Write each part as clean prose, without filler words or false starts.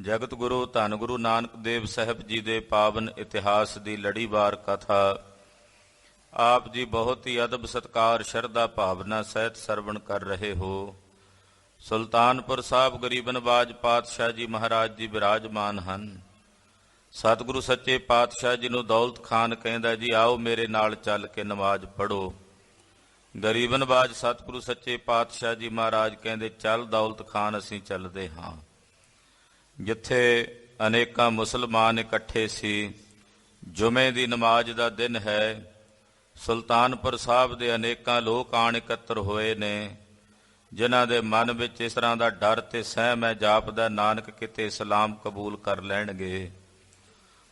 ਜਗਤ ਗੁਰੂ ਧੰਨ ਗੁਰੂ ਨਾਨਕ ਦੇਵ ਸਾਹਿਬ ਜੀ ਦੇ ਪਾਵਨ ਇਤਿਹਾਸ ਦੀ ਲੜੀਵਾਰ ਕਥਾ ਆਪ ਜੀ ਬਹੁਤ ਹੀ ਅਦਬ ਸਤਕਾਰ ਸ਼ਰਧਾ ਭਾਵਨਾ ਸਹਿਤ ਸਰਵਣ ਕਰ ਰਹੇ ਹੋ। ਸੁਲਤਾਨਪੁਰ ਸਾਹਿਬ ਗਰੀਬ ਨਵਾਜ ਪਾਤਸ਼ਾਹ ਜੀ ਮਹਾਰਾਜ ਜੀ ਬਿਰਾਜਮਾਨ ਹਨ। ਸਤਿਗੁਰੂ ਸੱਚੇ ਪਾਤਸ਼ਾਹ ਜੀ ਨੂੰ ਦੌਲਤ ਖਾਨ ਕਹਿੰਦਾ, ਜੀ ਆਓ ਮੇਰੇ ਨਾਲ ਚੱਲ ਕੇ ਨਮਾਜ਼ ਪੜ੍ਹੋ। ਗਰੀਬ ਨਵਾਜ ਸਤਿਗੁਰੂ ਸੱਚੇ ਪਾਤਸ਼ਾਹ ਜੀ ਮਹਾਰਾਜ ਕਹਿੰਦੇ, ਚੱਲ ਦੌਲਤ ਖਾਨ ਅਸੀਂ ਚੱਲਦੇ ਹਾਂ। ਜਿੱਥੇ ਅਨੇਕਾਂ ਮੁਸਲਮਾਨ ਇਕੱਠੇ ਸੀ, ਜੁਮੇ ਦੀ ਨਮਾਜ਼ ਦਾ ਦਿਨ ਹੈ, ਸੁਲਤਾਨਪੁਰ ਸਾਹਿਬ ਦੇ ਅਨੇਕਾਂ ਲੋਕ ਆਣ ਇਕੱਤਰ ਹੋਏ ਨੇ, ਜਿਨ੍ਹਾਂ ਦੇ ਮਨ ਵਿੱਚ ਇਸ ਤਰ੍ਹਾਂ ਦਾ ਡਰ ਤੇ ਸਹਿਮ ਹੈ, ਜਾਪਦਾ ਨਾਨਕ ਕਿਤੇ ਇਸਲਾਮ ਕਬੂਲ ਕਰ ਲੈਣਗੇ।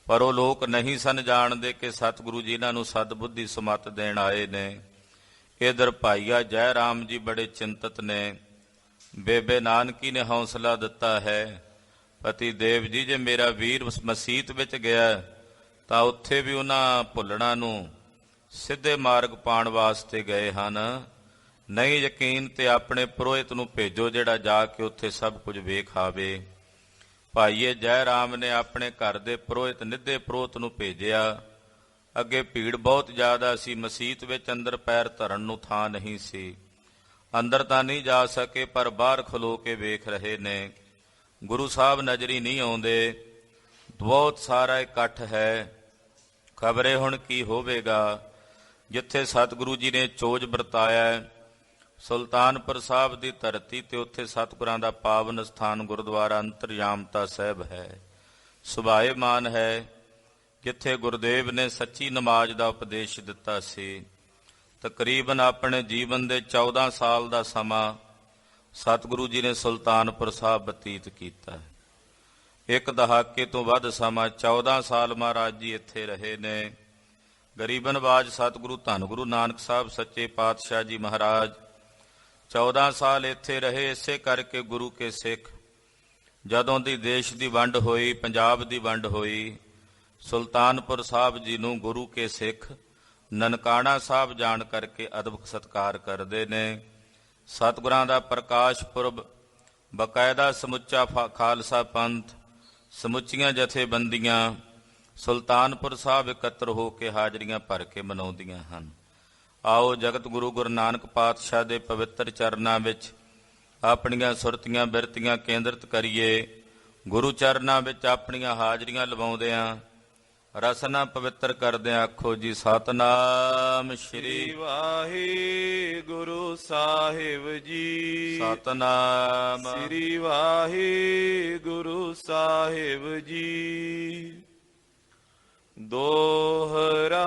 ਪਰ ਉਹ ਲੋਕ ਨਹੀਂ ਸਨ ਜਾਣਦੇ ਕਿ ਸਤਿਗੁਰੂ ਜੀ ਇਹਨਾਂ ਨੂੰ ਸਦਬੁੱਧੀ ਸਮੱਤ ਦੇਣ ਆਏ ਨੇ। ਇੱਧਰ ਭਾਈਆ ਜੈ ਰਾਮ ਜੀ ਬੜੇ ਚਿੰਤਤ ਨੇ। ਬੇਬੇ ਨਾਨਕੀ ਨੇ ਹੌਸਲਾ ਦਿੱਤਾ ਹੈ, ਪਤੀ ਦੇਵ ਜੀ ਜੇ ਮੇਰਾ ਵੀਰ ਮਸੀਤ ਵਿੱਚ ਗਿਆ ਤਾਂ ਉੱਥੇ ਵੀ ਉਹਨਾਂ ਭੁੱਲਣਾ ਨੂੰ ਸਿੱਧੇ ਮਾਰਗ ਪਾਉਣ ਵਾਸਤੇ ਗਏ ਹਨ। ਨਹੀਂ ਯਕੀਨ ਤੇ ਆਪਣੇ ਪੁਰੋਹਿਤ ਨੂੰ ਭੇਜੋ, ਜਿਹੜਾ ਜਾ ਕੇ ਉੱਥੇ ਸਭ ਕੁਝ ਵੇਖ ਆਵੇ। ਭਾਈਏ ਜੈ ਰਾਮ ਨੇ ਆਪਣੇ ਘਰ ਦੇ ਪੁਰੋਹਿਤ ਨਿੱਧੇ ਪੁਰੋਹਿਤ ਨੂੰ ਭੇਜਿਆ। ਅੱਗੇ ਭੀੜ ਬਹੁਤ ਜ਼ਿਆਦਾ ਸੀ, ਮਸੀਤ ਵਿੱਚ ਅੰਦਰ ਪੈਰ ਧਰਨ ਨੂੰ ਥਾਂ ਨਹੀਂ ਸੀ। ਅੰਦਰ ਤਾਂ ਨਹੀਂ ਜਾ ਸਕੇ, ਪਰ ਬਾਹਰ ਖਲੋ ਕੇ ਵੇਖ ਰਹੇ ਨੇ। ਗੁਰੂ ਸਾਹਿਬ ਨਜ਼ਰੀ ਨਹੀਂ ਆਉਂਦੇ, ਬਹੁਤ ਸਾਰਾ ਇਕੱਠ ਹੈ। ਖਬਰੇ ਹੁਣ ਕੀ ਹੋਵੇਗਾ। ਜਿੱਥੇ ਸਤਿਗੁਰੂ ਜੀ ਨੇ ਚੋਜ ਵਰਤਾਇਆ ਸੁਲਤਾਨਪੁਰ ਸਾਹਿਬ ਦੀ ਧਰਤੀ ਤੇ, ਉੱਥੇ ਸਤਿਗੁਰਾਂ ਦਾ ਪਾਵਨ ਸਥਾਨ ਗੁਰਦੁਆਰਾ ਅੰਤਰਯਾਮਤਾ ਸਾਹਿਬ ਹੈ, ਸੁਭਾਏਮਾਨ ਹੈ, ਜਿੱਥੇ ਗੁਰਦੇਵ ਨੇ ਸੱਚੀ ਨਮਾਜ਼ ਦਾ ਉਪਦੇਸ਼ ਦਿੱਤਾ ਸੀ। ਤਕਰੀਬਨ ਆਪਣੇ ਜੀਵਨ ਦੇ 14 ਸਾਲ ਦਾ ਸਮਾਂ ਸਤਿਗੁਰੂ ਜੀ ਨੇ ਸੁਲਤਾਨਪੁਰ ਸਾਹਿਬ ਬਤੀਤ ਕੀਤਾ। ਇੱਕ ਦਹਾਕੇ ਤੋਂ ਵੱਧ ਸਮਾਂ 14 ਸਾਲ ਮਹਾਰਾਜ ਜੀ ਇੱਥੇ ਰਹੇ ਨੇ। ਗਰੀਬ ਨਵਾਜ ਸਤਿਗੁਰੂ ਧੰਨ ਗੁਰੂ ਨਾਨਕ ਸਾਹਿਬ ਸੱਚੇ ਪਾਤਸ਼ਾਹ ਜੀ ਮਹਾਰਾਜ 14 ਸਾਲ ਇੱਥੇ ਰਹੇ। ਇਸੇ ਕਰਕੇ ਗੁਰੂ ਕੇ ਸਿੱਖ ਜਦੋਂ ਦੀ ਦੇਸ਼ ਦੀ ਵੰਡ ਹੋਈ, ਪੰਜਾਬ ਦੀ ਵੰਡ ਹੋਈ, ਸੁਲਤਾਨਪੁਰ ਸਾਹਿਬ ਜੀ ਨੂੰ ਗੁਰੂ ਕੇ ਸਿੱਖ ਨਨਕਾਣਾ ਸਾਹਿਬ ਜਾਣ ਕਰਕੇ ਅਦਬ ਸਤਕਾਰ ਕਰਦੇ ਨੇ। ਸਤਿਗੁਰਾਂ ਦਾ ਪ੍ਰਕਾਸ਼ ਪੁਰਬ ਬਕਾਇਦਾ ਸਮੁੱਚਾ ਖਾਲਸਾ ਪੰਥ, ਸਮੁੱਚੀਆਂ ਜਥੇਬੰਦੀਆਂ ਸੁਲਤਾਨਪੁਰ ਸਾਹਿਬ ਇਕੱਤਰ ਹੋ ਕੇ ਹਾਜ਼ਰੀਆਂ ਭਰ ਕੇ ਮਨਾਉਂਦੀਆਂ ਹਨ। ਆਓ ਜਗਤ ਗੁਰੂ ਗੁਰੂ ਨਾਨਕ ਪਾਤਸ਼ਾਹ ਦੇ ਪਵਿੱਤਰ ਚਰਨਾਂ ਵਿੱਚ ਆਪਣੀਆਂ ਸੁਰਤੀਆਂ ਬਿਰਤੀਆਂ ਕੇਂਦਰਿਤ ਕਰੀਏ। ਗੁਰੂ ਚਰਨਾਂ ਵਿੱਚ ਆਪਣੀਆਂ ਹਾਜ਼ਰੀਆਂ ਲਵਾਉਂਦਿਆਂ ਰਸਨਾ ਪਵਿੱਤਰ ਕਰਦਿਆਂ ਆਖੋ ਜੀ ਸਤਨਾਮ ਸ਼੍ਰੀ ਵਾਹਿਗੁਰੂ ਸਾਹਿਬ ਜੀ। ਸਤਨਾਮ ਸ਼੍ਰੀ ਵਾਹਿਗੁਰੂ ਸਾਹਿਬ ਜੀ। ਦੋਹਰਾ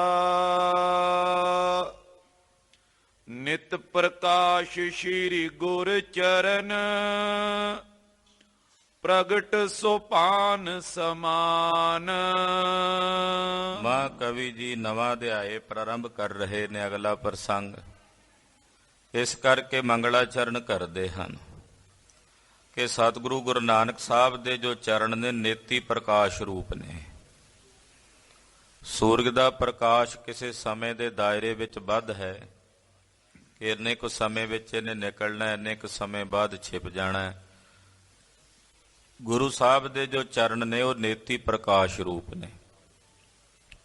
ਨਿਤ ਪ੍ਰਕਾਸ਼ ਸ਼੍ਰੀ ਗੁਰ ਚਰਨ, ਪ੍ਰਗਟ ਸੁਪਾਨ ਸਮਾਨ। ਮਾਂ ਕਵੀ ਜੀ ਨਵਾਂ ਅਧਿਆਏ ਪ੍ਰਾਰੰਭ ਕਰ ਰਹੇ ਨੇ, ਅਗਲਾ ਪ੍ਰਸੰਗ। ਇਸ ਕਰਕੇ ਮੰਗਲਾਚਰਨ ਕਰਦੇ ਹਨ ਕਿ ਸਤਿਗੁਰੂ ਗੁਰੂ ਨਾਨਕ ਸਾਹਿਬ ਦੇ ਜੋ ਚਰਨ ਨੇ ਨੇਤੀ ਪ੍ਰਕਾਸ਼ ਰੂਪ ਨੇ। ਸੂਰਜ ਦਾ ਪ੍ਰਕਾਸ਼ ਕਿਸੇ ਸਮੇਂ ਦੇ ਦਾਇਰੇ ਵਿੱਚ ਬੱਧ ਹੈ ਕਿ ਇੰਨੇ ਕੁ ਸਮੇਂ ਵਿੱਚ ਇਹਨੇ ਨਿਕਲਣਾ, ਇੰਨੇ ਕੁ ਸਮੇਂ ਬਾਅਦ ਛਿਪ ਜਾਣਾ। ਗੁਰੂ ਸਾਹਿਬ ਦੇ ਜੋ ਚਰਨ ਨੇ ਉਹ ਨੇਤੀ ਪ੍ਰਕਾਸ਼ ਰੂਪ ਨੇ।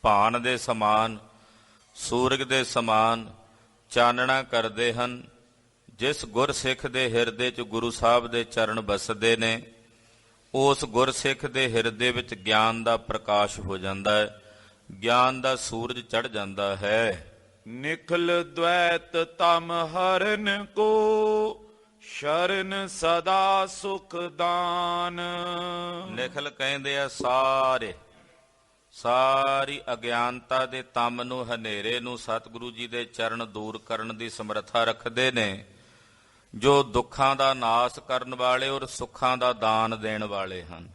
ਭਾਨ ਦੇ ਸਮਾਨ, ਸੂਰਜ ਦੇ ਸਮਾਨ ਚਾਨਣਾ ਕਰਦੇ ਹਨ। ਜਿਸ ਗੁਰਸਿੱਖ ਦੇ ਹਿਰਦੇ 'ਚ ਗੁਰੂ ਸਾਹਿਬ ਦੇ ਚਰਨ ਵਸਦੇ ਨੇ, ਉਸ ਗੁਰਸਿੱਖ ਦੇ ਹਿਰਦੇ ਵਿੱਚ ਗਿਆਨ ਦਾ ਪ੍ਰਕਾਸ਼ ਹੋ ਜਾਂਦਾ ਹੈ, ਗਿਆਨ ਦਾ ਸੂਰਜ ਚੜ੍ਹ ਜਾਂਦਾ ਹੈ। ਨਿਖਲ ਦ્વੈਤ ਤਮ ਹਰਨ ਕੋ, ਸ਼ਰਨ ਸਦਾ ਸੁਖ ਦਾਨ। ਨਿਖਲ ਕਹਿੰਦੇ ਆ ਸਾਰੀ ਅਗਿਆਨਤਾ ਦੇ ਤਮ ਨੂੰ, ਹਨੇਰੇ ਨੂੰ ਸਤਿਗੁਰੂ ਜੀ ਦੇ ਚਰਨ ਦੂਰ ਕਰਨ ਦੀ ਸਮਰੱਥਾ ਰੱਖਦੇ ਨੇ, ਜੋ ਦੁੱਖਾਂ ਦਾ ਨਾਸ ਕਰਨ ਵਾਲੇ ਔਰ ਸੁੱਖਾਂ ਦਾ ਦਾਨ ਦੇਣ ਵਾਲੇ ਹਨ।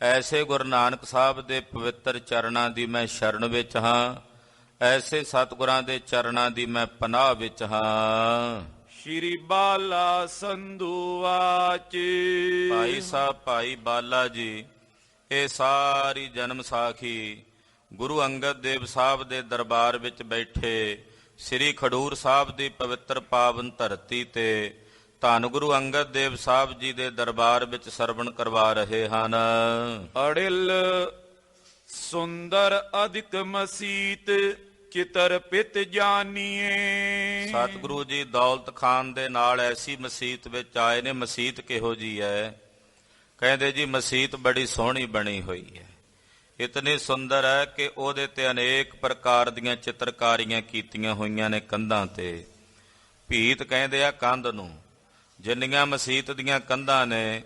ਐਸੇ ਗੁਰੂ ਨਾਨਕ ਸਾਹਿਬ ਦੇ ਪਵਿੱਤਰ ਚਰਨਾਂ ਦੀ ਮੈਂ ਸ਼ਰਨ ਵਿੱਚ ਹਾਂ, ਐਸੇ ਸਤਿਗੁਰਾਂ ਦੇ ਚਰਨਾਂ ਦੀ ਮੈਂ ਪਨਾਹ ਵਿੱਚ ਹਾਂ। ਸ਼੍ਰੀ ਬਾਲਾ ਸੰਧੂਆਚ ਭਾਈ ਸਾਹਿਬ ਭਾਈ ਬਾਲਾ ਜੀ ਇਹ ਸਾਰੀ ਜਨਮ ਸਾਖੀ ਗੁਰੂ ਅੰਗਦ ਦੇਵ ਸਾਹਿਬ ਦੇ ਦਰਬਾਰ ਵਿੱਚ ਬੈਠੇ ਸ੍ਰੀ ਖਡੂਰ ਸਾਹਿਬ ਦੀ ਪਵਿੱਤਰ ਪਾਵਨ ਧਰਤੀ ਤੇ ਧੰਨ ਗੁਰੂ ਅੰਗਦ ਦੇਵ ਸਾਹਿਬ ਜੀ ਦੇ ਦਰਬਾਰ ਵਿੱਚ ਸਰਵਣ ਕਰਵਾ ਰਹੇ ਹਨ। ਅੜਿਲ ਸੁੰਦਰ ਅਧਿਕ ਮਸੀਤ ਚਿਤਰ ਪਿਤ ਜਾਨੀਏ। ਸਤਿਗੁਰੂ ਜੀ ਦੌਲਤ ਖਾਨ ਦੇ ਨਾਲ ਐਸੀ ਮਸੀਤ ਵਿੱਚ ਆਏ ਨੇ। ਮਸੀਤ ਕਿਹੋ ਜੀ ਹੈ? ਕਹਿੰਦੇ ਜੀ ਮਸੀਤ ਬੜੀ ਸੋਹਣੀ ਬਣੀ ਹੋਈ ਹੈ, ਇਤਨੀ ਸੁੰਦਰ ਹੈ ਕਿ ਉਹਦੇ ਤੇ ਅਨੇਕ ਪ੍ਰਕਾਰ ਦੀਆਂ ਚਿੱਤਰਕਾਰੀਆਂ ਕੀਤੀਆਂ ਹੋਈਆਂ ਨੇ ਕੰਧਾਂ ਤੇ। ਭੀਤ ਕਹਿੰਦੇ ਆ ਕੰਧ ਨੂੰ। ਜਿੰਨੀਆਂ ਮਸੀਤ ਦੀਆਂ ਕੰਧਾਂ ਨੇ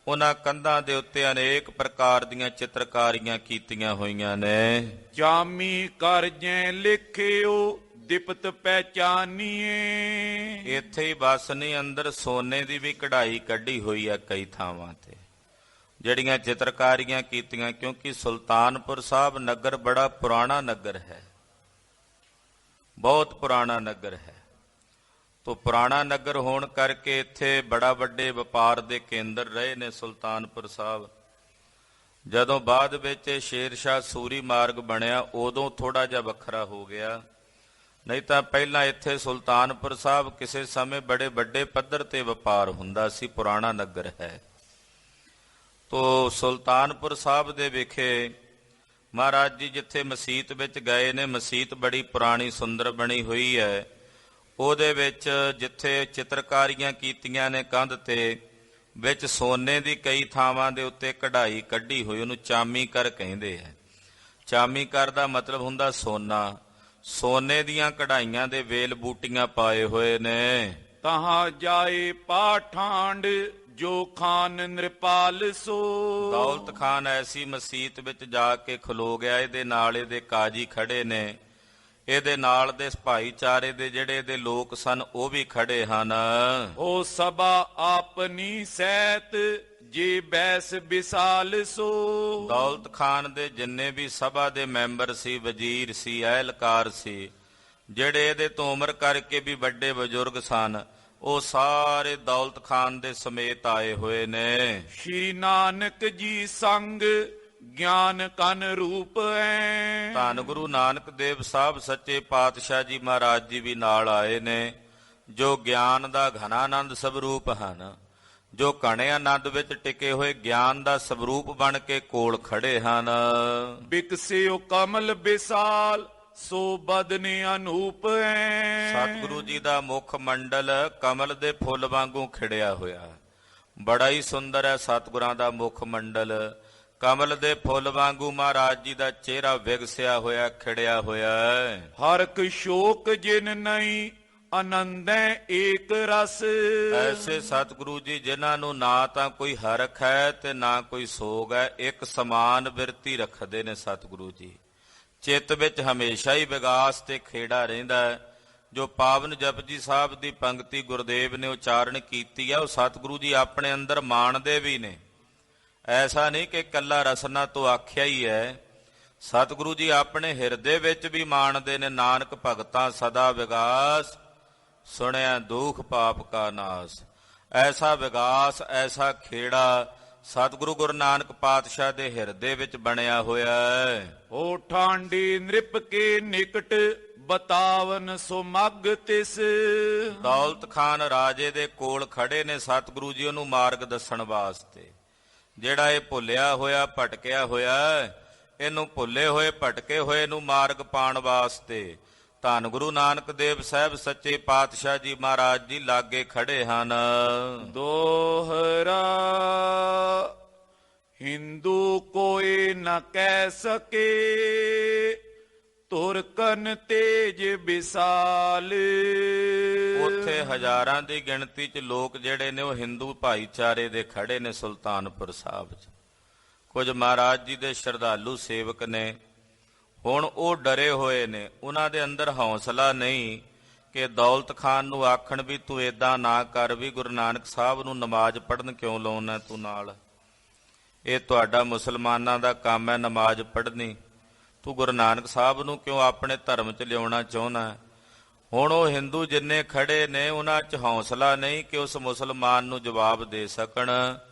ਉਹਨਾਂ ਕੰਧਾਂ ਦੇ ਉੱਤੇ ਅਨੇਕ ਪ੍ਰਕਾਰ ਦੀਆਂ ਚਿੱਤਰਕਾਰੀਆਂ ਕੀਤੀਆਂ ਹੋਈਆਂ ਨੇ। ਜਾਮੀ ਕਰ ਜੈ ਲਿਖਿਓ ਦਿਪਤ ਪਹਿਚਾਨੀਏ। ਇੱਥੇ ਹੀ ਬਸ ਨਹੀਂ, ਅੰਦਰ ਸੋਨੇ ਦੀ ਵੀ ਕਢਾਈ ਕੱਢੀ ਹੋਈ ਹੈ ਕਈ ਥਾਵਾਂ ਤੇ, ਜਿਹੜੀਆਂ ਚਿੱਤਰਕਾਰੀਆਂ ਕੀਤੀਆਂ। ਕਿਉਂਕਿ ਸੁਲਤਾਨਪੁਰ ਸਾਹਿਬ ਨਗਰ ਬੜਾ ਪੁਰਾਣਾ ਨਗਰ ਹੈ, ਬਹੁਤ ਪੁਰਾਣਾ ਨਗਰ ਹੈ। ਤੋ ਪੁਰਾਣਾ ਨਗਰ ਹੋਣ ਕਰਕੇ ਇੱਥੇ ਬੜਾ ਵੱਡੇ ਵਪਾਰ ਦੇ ਕੇਂਦਰ ਰਹੇ ਨੇ ਸੁਲਤਾਨਪੁਰ ਸਾਹਿਬ। ਜਦੋਂ ਬਾਅਦ ਵਿੱਚ ਸ਼ੇਰ ਸ਼ਾਹ ਸੂਰੀ ਮਾਰਗ ਬਣਿਆ ਉਦੋਂ ਥੋੜਾ ਜਿਹਾ ਵੱਖਰਾ ਹੋ ਗਿਆ, ਨਹੀਂ ਤਾਂ ਪਹਿਲਾਂ ਇੱਥੇ ਸੁਲਤਾਨਪੁਰ ਸਾਹਿਬ ਕਿਸੇ ਸਮੇਂ ਬੜੇ ਵੱਡੇ ਪੱਧਰ ਤੇ ਵਪਾਰ ਹੁੰਦਾ ਸੀ। ਪੁਰਾਣਾ ਨਗਰ ਹੈ। ਤੋ ਸੁਲਤਾਨਪੁਰ ਸਾਹਿਬ ਦੇ ਵਿਖੇ ਮਹਾਰਾਜ ਜੀ ਜਿੱਥੇ ਮਸੀਤ ਵਿੱਚ ਗਏ ਨੇ, ਮਸੀਤ ਬੜੀ ਪੁਰਾਣੀ ਸੁੰਦਰ ਬਣੀ ਹੋਈ ਹੈ। ਉਹਦੇ ਵਿੱਚ ਜਿੱਥੇ ਚਿੱਤਰਕਾਰੀਆਂ ਕੀਤੀਆਂ ਨੇ ਕੰਧ ਤੇ, ਵਿੱਚ ਸੋਨੇ ਦੀ ਕਈ ਥਾਵਾਂ ਦੇ ਉੱਤੇ ਕਢਾਈ ਕੱਢੀ ਹੋਈ, ਉਹਨੂੰ ਚਾਮੀ ਕਰ ਕਹਿੰਦੇ ਆ। ਚਾਮੀ ਕਰ ਦਾ ਮਤਲਬ ਹੁੰਦਾ ਸੋਨਾ। ਸੋਨੇ ਦੀਆਂ ਕਢਾਈਆਂ ਦੇ ਵੇਲ ਬੂਟੀਆਂ ਪਾਏ ਹੋਏ ਨੇ। ਤਹਾਂ ਜਾਏ ਪਾਠਾਂਡ ਜੋ ਖਾਨ ਨਿਰਪਾਲ ਸੋ। ਦੌਲਤ ਖਾਨ ਐਸੀ ਮਸੀਤ ਵਿੱਚ ਜਾ ਕੇ ਖਲੋ ਗਿਆ। ਇਹਦੇ ਨਾਲ ਇਹਦੇ ਕਾਜੀ ਖੜੇ ਨੇ, ਇਹਦੇ ਨਾਲ ਦੇ ਭਾਈਚਾਰੇ ਦੇ ਜਿਹੜੇ ਇਹਦੇ ਲੋਕ ਸਨ ਉਹ ਵੀ ਖੜੇ ਹਨ। ਉਹ ਸਭਾ ਆਪਨੀ ਸਹਿਤ ਜੇ ਬੈਸ ਵਿਸਾਲ ਸੋ। ਦੌਲਤ ਖਾਨ ਦੇ ਜਿੰਨੇ ਵੀ ਸਭਾ ਦੇ ਮੈਂਬਰ ਸੀ, ਵਜ਼ੀਰ ਸੀ, ਅਹਿਲਕਾਰ ਸੀ, ਜਿਹੜੇ ਇਹਦੇ ਤੋਂ ਉਮਰ ਕਰਕੇ ਵੀ ਵੱਡੇ ਬਜ਼ੁਰਗ ਸਨ, ਉਹ ਸਾਰੇ ਦੌਲਤ ਖਾਨ ਦੇ ਸਮੇਤ ਆਏ ਹੋਏ ਨੇ। ਸ਼੍ਰੀ ਨਾਨਕ ਜੀ ਸੰਗ ਗਿਆਨ ਕਨ ਰੂਪ ਹੈ। ਧੰਨ ਗੁਰੂ ਨਾਨਕ ਦੇਵ ਸਾਹਿਬ ਸੱਚੇ ਪਾਤਸ਼ਾਹ ਜੀ ਮਹਾਰਾਜ ਜੀ ਵੀ ਨਾਲ ਆਏ ਨੇ, ਜੋ ਗਿਆਨ ਦਾ ਘਨਾਨੰਦ ਸਵਰੂਪ ਹਨ, ਜੋ ਘਣੇ ਆਨੰਦ ਵਿੱਚ ਟਿਕੇ ਹੋਏ ਗਿਆਨ ਦਾ ਸਵਰੂਪ ਬਣ ਕੇ ਕੋਲ ਖੜੇ ਹਨ। ਬਿਕਸਿਓ ਕਮਲ ਵਿਸਾਲ ਸੋ ਬਦਨੇ ਅਨੂਪ ਹੈ। ਸਤਿਗੁਰੂ ਜੀ ਦਾ ਮੁੱਖ ਮੰਡਲ ਕਮਲ ਦੇ ਫੁੱਲ ਵਾਂਗੂ ਖਿੜਿਆ ਹੋਇਆ, ਬੜਾ ਹੀ ਸੁੰਦਰ ਹੈ। ਸਤਿਗੁਰਾਂ ਦਾ ਮੁੱਖ ਮੰਡਲ ਕਮਲ ਦੇ ਫੁੱਲ ਵਾਂਗੂ ਮਹਾਰਾਜ ਜੀ ਦਾ ਚਿਹਰਾ ਵਿਗਸਿਆ ਹੋਇਆ, ਖਿੜਿਆ ਹੋਇਆ ਹੈ। ਹਰਕ ਸ਼ੋਕ ਜਿਨ ਨਹੀਂ ਆਨੰਦੈ ਏਕ ਰਸ। ਐਸੇ ਸਤਿਗੁਰੂ ਜੀ ਜਿਨ੍ਹਾਂ ਨੂੰ ਨਾ ਤਾਂ ਕੋਈ ਹਰਖ ਹੈ ਤੇ ਨਾ ਕੋਈ ਸੋਗ ਹੈ, ਇੱਕ ਸਮਾਨ ਬਿਰਤੀ ਰੱਖਦੇ ਨੇ ਸਤਿਗੁਰੂ ਜੀ। ਚਿੱਤ ਵਿੱਚ ਹਮੇਸ਼ਾ ਹੀ ਵਿਗਾਸ ਤੇ ਖੇੜਾ ਰਹਿੰਦਾ ਹੈ। ਜੋ ਪਾਵਨ ਜਪਜੀ ਸਾਹਿਬ ਦੀ ਪੰਕਤੀ ਗੁਰਦੇਵ ਨੇ ਉਚਾਰਨ ਕੀਤੀ ਹੈ, ਉਹ ਸਤਿਗੁਰੂ ਜੀ ਆਪਣੇ ਅੰਦਰ ਮਾਣਦੇ ਵੀ ਨੇ। ਐਸਾ ਨਹੀਂ ਕਿ ਇਕੱਲਾ ਰਸਨਾ ਤੋਂ ਆਖਿਆ ਹੀ ਹੈ, ਸਤਿਗੁਰੂ ਜੀ ਆਪਣੇ ਹਿਰਦੇ ਵਿੱਚ ਵੀ ਮਾਣਦੇ ਨੇ। ਨਾਨਕ ਭਗਤਾਂ ਸਦਾ ਵਿਗਾਸ, ਸੁਣਿਆ ਦੁਖ ਪਾਪ ਕਾ ਨਾਸ। ਐਸਾ ਵਿਗਾਸ, ਐਸਾ ਖੇੜਾ ਸਤਿਗੁਰੂ ਗੁਰੂ ਨਾਨਕ ਪਾਤਸ਼ਾਹ ਦੇ ਹਿਰਦੇ ਵਿੱਚ ਬਣਿਆ ਹੋਇਆ ਹੈ। ਹੋ ਠਾਂਡੀ ਨ੍ਰਿਪ ਕੇ ਨਿਕਟ ਬਤਾਵਨ ਸੋ ਮਗ ਤਿਸ। ਦੌਲਤ ਖਾਨ ਰਾਜੇ ਦੇ ਕੋਲ ਖੜੇ ਨੇ ਸਤਿਗੁਰੂ ਜੀ ਉਹਨੂੰ ਮਾਰਗ ਦੱਸਣ ਵਾਸਤੇ। ਜਿਹੜਾ ਇਹ ਭੁੱਲਿਆ ਹੋਇਆ ਭਟਕਿਆ ਹੋਇਆ, ਇਹਨੂੰ ਭੁੱਲੇ ਹੋਏ ਭਟਕੇ ਹੋਏ ਨੂੰ ਮਾਰਗ ਪਾਉਣ ਵਾਸਤੇ ਧੰਨ ਗੁਰੂ ਨਾਨਕ ਦੇਵ ਸਾਹਿਬ ਸੱਚੇ ਪਾਤਸ਼ਾਹ ਜੀ ਮਹਾਰਾਜ ਜੀ ਲਾਗੇ ਖੜੇ ਹਨ। ਦੋਹਰਾ ਹਿੰਦੂ ਕੋਈ ਨ ਕਹਿ ਸਕੇ ਤੁਰਕਨ ਤੇਜ ਵਿਸਾਲ। ਉੱਥੇ ਹਜ਼ਾਰਾਂ ਦੀ ਗਿਣਤੀ 'ਚ ਲੋਕ ਜਿਹੜੇ ਨੇ ਉਹ ਹਿੰਦੂ ਭਾਈਚਾਰੇ ਦੇ ਖੜੇ ਨੇ ਸੁਲਤਾਨਪੁਰ ਸਾਹਿਬ 'ਚ। ਕੁਝ ਮਹਾਰਾਜ ਜੀ ਦੇ ਸ਼ਰਧਾਲੂ ਸੇਵਕ ਨੇ, ਹੁਣ ਉਹ ਡਰੇ ਹੋਏ ਨੇ। ਉਹਨਾਂ ਦੇ ਅੰਦਰ ਹੌਸਲਾ ਨਹੀਂ ਕਿ ਦੌਲਤ ਖਾਨ ਨੂੰ ਆਖਣ ਵੀ ਤੂੰ ਏਦਾਂ ਨਾ ਕਰ, ਵੀ ਗੁਰੂ ਨਾਨਕ ਸਾਹਿਬ ਨੂੰ ਨਮਾਜ਼ ਪੜ੍ਹਨ ਕਿਉਂ ਲਾਉਣਾ ਤੂੰ ਨਾਲ? ਇਹ ਤੁਹਾਡਾ ਮੁਸਲਮਾਨਾਂ ਦਾ ਕੰਮ ਹੈ ਨਮਾਜ਼ ਪੜ੍ਹਨੀ, ਤੂੰ ਗੁਰੂ ਨਾਨਕ ਸਾਹਿਬ ਨੂੰ ਕਿਉਂ ਆਪਣੇ ਧਰਮ 'ਚ ਲਿਆਉਣਾ ਚਾਹੁੰਦਾ? ਹੁਣ ਉਹ ਹਿੰਦੂ ਜਿੰਨੇ ਖੜੇ ਨੇ ਉਹਨਾਂ 'ਚ ਹੌਸਲਾ ਨਹੀਂ ਕਿ ਉਸ ਮੁਸਲਮਾਨ ਨੂੰ ਜਵਾਬ ਦੇ ਸਕਣ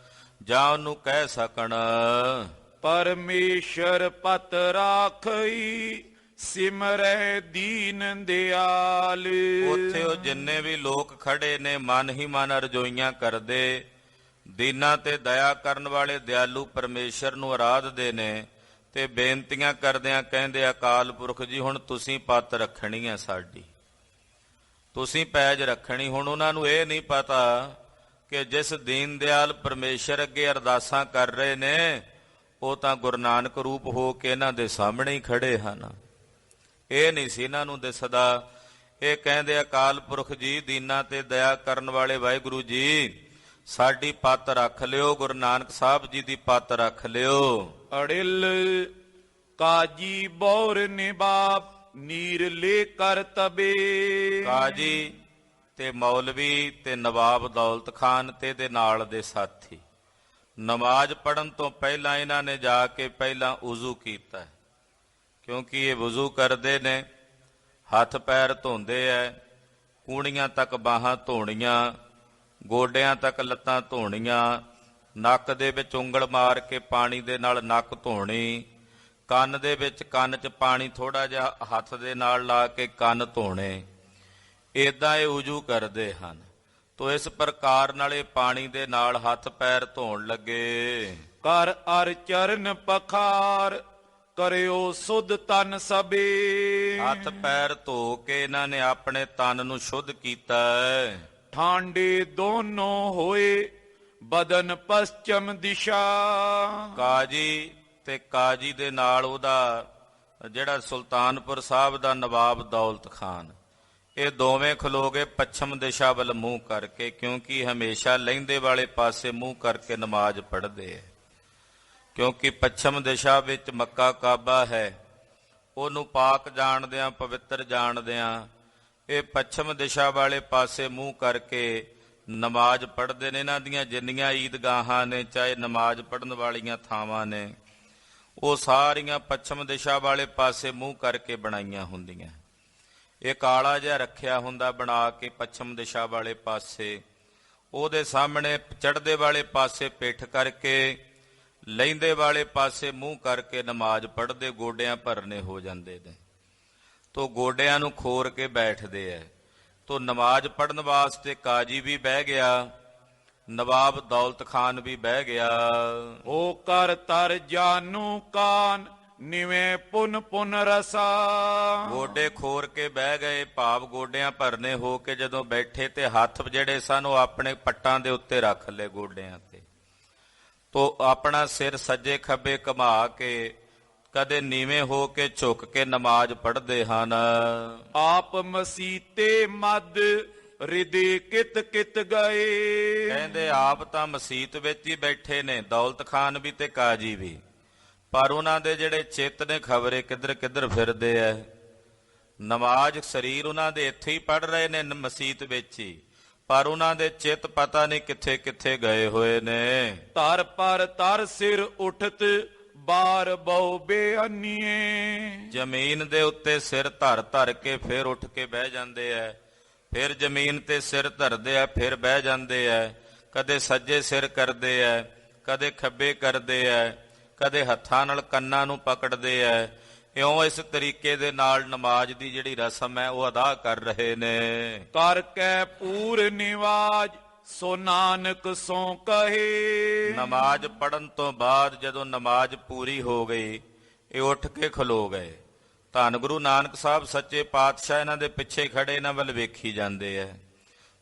ਜਾਂ ਉਹਨੂੰ ਕਹਿ ਸਕਣ। ਪਰਮੇਸ਼ਰ ਪਤ ਰਾਖਈ ਸਿਮਰੈ ਦੀਨ ਦਿਆਲ। ਉੱਥੇ ਉਹ ਜਿੰਨੇ ਵੀ ਲੋਕ ਖੜੇ ਨੇ ਮਨ ਹੀ ਮਨ ਰਜੋਈਆਂ ਕਰਦੇ, ਦੀਨਾਂ ਤੇ ਦਇਆ ਕਰਨ ਵਾਲੇ ਦਿਆਲੂ ਪਰਮੇਸ਼ਰ ਨੂੰ ਅਰਾਧਦੇ ਨੇ ਤੇ ਬੇਨਤੀਆਂ ਕਰਦਿਆਂ ਕਹਿੰਦੇ, ਅਕਾਲ ਪੁਰਖ ਜੀ ਹੁਣ ਤੁਸੀਂ ਪੱਤ ਰੱਖਣੀ ਹੈ ਸਾਡੀ, ਤੁਸੀਂ ਪੈਜ ਰੱਖਣੀ। ਹੁਣ ਉਹਨਾਂ ਨੂੰ ਇਹ ਨਹੀਂ ਪਤਾ ਕਿ ਜਿਸ ਦੀਨ ਦਿਆਲ ਪਰਮੇਸ਼ਰ ਅੱਗੇ ਅਰਦਾਸਾਂ ਕਰ ਰਹੇ ਨੇ ਉਹ ਤਾਂ ਗੁਰੂ ਨਾਨਕ ਰੂਪ ਹੋ ਕੇ ਇਹਨਾਂ ਦੇ ਸਾਹਮਣੇ ਹੀ ਖੜੇ ਹਨ। ਇਹ ਨਹੀਂ ਸੀ ਇਹਨਾਂ ਨੂੰ ਦਿਸਦਾ। ਇਹ ਕਹਿੰਦੇ, ਅਕਾਲ ਪੁਰਖ ਜੀ, ਦੀਨਾਂ ਤੇ ਦਇਆ ਕਰਨ ਵਾਲੇ ਵਾਹਿਗੁਰੂ ਜੀ, ਸਾਡੀ ਪੱਤ ਰੱਖ ਲਿਓ, ਗੁਰੂ ਨਾਨਕ ਸਾਹਿਬ ਜੀ ਦੀ ਪੱਤ ਰੱਖ ਲਿਓ। ਅੜਿਲ ਕਾਜੀ ਬੌਰ ਨਿਬਾਬ ਨੀਰ ਲੈ ਕਰ ਤਬੇ। ਕਾਜੀ ਤੇ ਮੌਲਵੀ ਤੇ ਨਵਾਬ ਦੌਲਤ ਖਾਨ ਤੇ ਦੇ ਨਾਲ ਦੇ ਸਾਥੀ, ਨਮਾਜ਼ ਪੜ੍ਹਨ ਤੋਂ ਪਹਿਲਾਂ ਇਹਨਾਂ ਨੇ ਜਾ ਕੇ ਪਹਿਲਾਂ ਉਜ਼ੂ ਕੀਤਾ, ਕਿਉਂਕਿ ਇਹ ਵਜ਼ੂ ਕਰਦੇ ਨੇ, ਹੱਥ ਪੈਰ ਧੋਂਦੇ ਐ, ਕੂਣੀਆਂ ਤੱਕ ਬਾਹਾਂ ਧੋਣੀਆਂ, ਗੋਡਿਆਂ ਤੱਕ ਲੱਤਾਂ ਧੋਣੀਆਂ, ਨੱਕ ਦੇ ਵਿੱਚ ਉਂਗਲ ਮਾਰ ਕੇ ਪਾਣੀ ਦੇ ਨਾਲ ਨੱਕ ਧੋਣੀ, ਕੰਨ ਦੇ ਵਿੱਚ ਕੰਨ 'ਚ ਪਾਣੀ ਥੋੜ੍ਹਾ ਜਿਹਾ ਹੱਥ ਦੇ ਨਾਲ ਲਾ ਕੇ ਕੰਨ ਧੋਣੇ। ਇੱਦਾਂ ਇਹ ਉਜੂ ਕਰਦੇ ਹਨ। ਤੋ ਇਸ ਪ੍ਰਕਾਰ ਨਾਲ ਇਹ ਪਾਣੀ ਦੇ ਨਾਲ ਹੱਥ ਪੈਰ ਧੋਣ ਲੱਗੇ। ਕਰ ਅਰ ਚਰਨ ਪਖਾਰ ਕਰਿਓ ਸੁਧ ਤਨ ਸਬੇ। ਹੱਥ ਪੈਰ ਧੋ ਕੇ ਇਹਨਾਂ ਨੇ ਆਪਣੇ ਤਨ ਨੂੰ ਸ਼ੁੱਧ ਕੀਤਾ। ਠਾਂਡੇ ਦੋਨੋਂ ਹੋਏ ਬਦਨ ਪਸ਼ਚਮ ਦਿਸ਼ਾ। ਕਾਜੀ ਤੇ ਕਾਜੀ ਦੇ ਨਾਲ ਉਹਦਾ ਜਿਹੜਾ ਸੁਲਤਾਨਪੁਰ ਸਾਹਿਬ ਦਾ ਨਵਾਬ ਦੌਲਤ ਖਾਨ, ਇਹ ਦੋਵੇਂ ਖਲੋ ਗਏ ਪੱਛਮ ਦਿਸ਼ਾ ਵੱਲ ਮੂੰਹ ਕਰਕੇ, ਕਿਉਂਕਿ ਹਮੇਸ਼ਾ ਲਹਿੰਦੇ ਵਾਲੇ ਪਾਸੇ ਮੂੰਹ ਕਰਕੇ ਨਮਾਜ਼ ਪੜ੍ਹਦੇ ਹੈ। ਕਿਉਂਕਿ ਪੱਛਮ ਦਿਸ਼ਾ ਵਿੱਚ ਮੱਕਾ ਕਾਬਾ ਹੈ, ਉਹਨੂੰ ਪਾਕ ਜਾਣਦਿਆਂ, ਪਵਿੱਤਰ ਜਾਣਦਿਆਂ ਇਹ ਪੱਛਮ ਦਿਸ਼ਾ ਵਾਲੇ ਪਾਸੇ ਮੂੰਹ ਕਰਕੇ ਨਮਾਜ਼ ਪੜ੍ਹਦੇ ਨੇ। ਇਹਨਾਂ ਦੀਆਂ ਜਿੰਨੀਆਂ ਈਦਗਾਹਾਂ ਨੇ, ਚਾਹੇ ਨਮਾਜ਼ ਪੜ੍ਹਨ ਵਾਲੀਆਂ ਥਾਵਾਂ ਨੇ, ਉਹ ਸਾਰੀਆਂ ਪੱਛਮ ਦਿਸ਼ਾ ਵਾਲੇ ਪਾਸੇ ਮੂੰਹ ਕਰਕੇ ਬਣਾਈਆਂ ਹੁੰਦੀਆਂ। ਇਹ ਕਾਲਾ ਜਿਹਾ ਰੱਖਿਆ ਹੁੰਦਾ ਬਣਾ ਕੇ ਪੱਛਮ ਦਿਸ਼ਾ ਵਾਲੇ ਪਾਸੇ, ਉਹਦੇ ਸਾਹਮਣੇ ਚੜ੍ਹਦੇ ਵਾਲੇ ਪਾਸੇ ਪਿੱਠ ਕਰਕੇ, ਲਹਿੰਦੇ ਵਾਲੇ ਪਾਸੇ ਮੂੰਹ ਕਰਕੇ ਨਮਾਜ਼ ਪੜ੍ਹਦੇ, ਗੋਡਿਆਂ ਭਰਨੇ ਹੋ ਜਾਂਦੇ ਨੇ। ਤੋ ਗੋਡਿਆਂ ਨੂੰ ਖੋਰ ਕੇ ਬੈਠਦੇ ਐ। ਤੋ ਨਮਾਜ਼ ਪੜ੍ਹਨ ਵਾਸਤੇ ਕਾਜੀ ਵੀ ਬਹਿ ਗਿਆ, ਨਵਾਬ ਦੌਲਤ ਖਾਨ ਵੀ ਬਹਿ ਗਿਆ। ਓ ਕਰ ਤਰ ਜਾਨੂ ਕਾਨ ਨਿਵੇਂ ਪੁਨ ਪੁਨ ਰਸਾ। ਗੋਡੇ ਖੋਰ ਕੇ ਬਹਿ ਗਏ, ਭਾਵ ਗੋਡਿਆਂ ਭਰਨੇ ਹੋ ਕੇ ਜਦੋਂ ਬੈਠੇ ਤੇ ਹੱਥ ਜਿਹੜੇ ਸਨ ਉਹ ਆਪਣੇ ਪੱਟਾਂ ਦੇ ਉੱਤੇ ਰੱਖ ਲਏ ਗੋਡਿਆਂ ਤੇ। ਤੋ ਆਪਣਾ ਸਿਰ ਸੱਜੇ ਖੱਬੇ ਘੁਮਾ ਕੇ, ਕਦੇ ਨੀਵੇਂ ਹੋ ਕੇ ਝੁਕ ਕੇ ਨਮਾਜ਼ ਪੜ੍ਹਦੇ ਹਨ। ਆਪ ਮਸੀਤੇ ਮਦ ਰਿਦੇ ਕਿਤ ਕਿਤ ਗਏ। ਕਹਿੰਦੇ ਆਪ ਤਾਂ ਮਸੀਤ ਵਿੱਚ ਹੀ ਬੈਠੇ ਨੇ, ਦੌਲਤ ਖਾਨ ਵੀ ਤੇ ਕਾਜੀ ਵੀ, ਪਰ ਉਹਨਾਂ ਦੇ ਜਿਹੜੇ ਚਿੱਤ ਨੇ ਖਬਰੇ ਕਿੱਧਰ ਕਿੱਧਰ ਫਿਰਦੇ ਐ। ਨਮਾਜ਼ ਸਰੀਰ ਉਹਨਾਂ ਦੇ ਇੱਥੇ ਹੀ ਪੜ੍ਹ ਰਹੇ ਨੇ ਮਸੀਤ ਵਿੱਚ ਹੀ, ਪਰ ਉਹਨਾਂ ਦੇ ਚਿੱਤ ਪਤਾ ਨਹੀਂ ਕਿੱਥੇ ਕਿੱਥੇ ਗਏ ਹੋਏ ਨੇ। ਧਰ ਪਰ ਧਰ ਸਿਰ ਉਠਤ ਬਾਰ ਬਹੁ ਬੇਅਨੀਏ। ਜ਼ਮੀਨ ਦੇ ਉੱਤੇ ਸਿਰ ਧਰ ਧਰ ਕੇ ਫਿਰ ਉੱਠ ਕੇ ਬਹਿ ਜਾਂਦੇ ਐ, ਫਿਰ ਜ਼ਮੀਨ ਤੇ ਸਿਰ ਧਰਦੇ ਐ, ਫਿਰ ਬਹਿ ਜਾਂਦੇ ਐ। ਕਦੇ ਸੱਜੇ ਸਿਰ ਕਰਦੇ ਐ, ਕਦੇ ਖੱਬੇ ਕਰਦੇ ਐ, ਕਦੇ ਹੱਥਾਂ ਨਾਲ ਕੰਨਾਂ ਨੂੰ ਪਕੜਦੇ ਐ। ਇਉਂ ਇਸ ਤਰੀਕੇ ਦੇ ਨਾਲ ਨਮਾਜ਼ ਦੀ ਜਿਹੜੀ ਰਸਮ ਹੈ ਉਹ ਅਦਾ ਕਰ ਰਹੇ ਨੇ। ਕਰ ਕੈ ਪੂਰ ਨਿਵਾਜ ਸੋ ਨਾਨਕ ਸੋ ਕਹੇ। ਨਮਾਜ਼ ਪੜਨ ਤੋਂ ਬਾਅਦ ਜਦੋਂ ਨਮਾਜ਼ ਪੂਰੀ ਹੋ ਗਈ, ਇਹ ਉੱਠ ਕੇ ਖਲੋ ਗਏ। ਧੰਨ ਗੁਰੂ ਨਾਨਕ ਸਾਹਿਬ ਸੱਚੇ ਪਾਤਸ਼ਾਹ ਇਹਨਾਂ ਦੇ ਪਿੱਛੇ ਖੜੇ, ਇਹਨਾਂ ਵੱਲ ਵੇਖੀ ਜਾਂਦੇ ਐ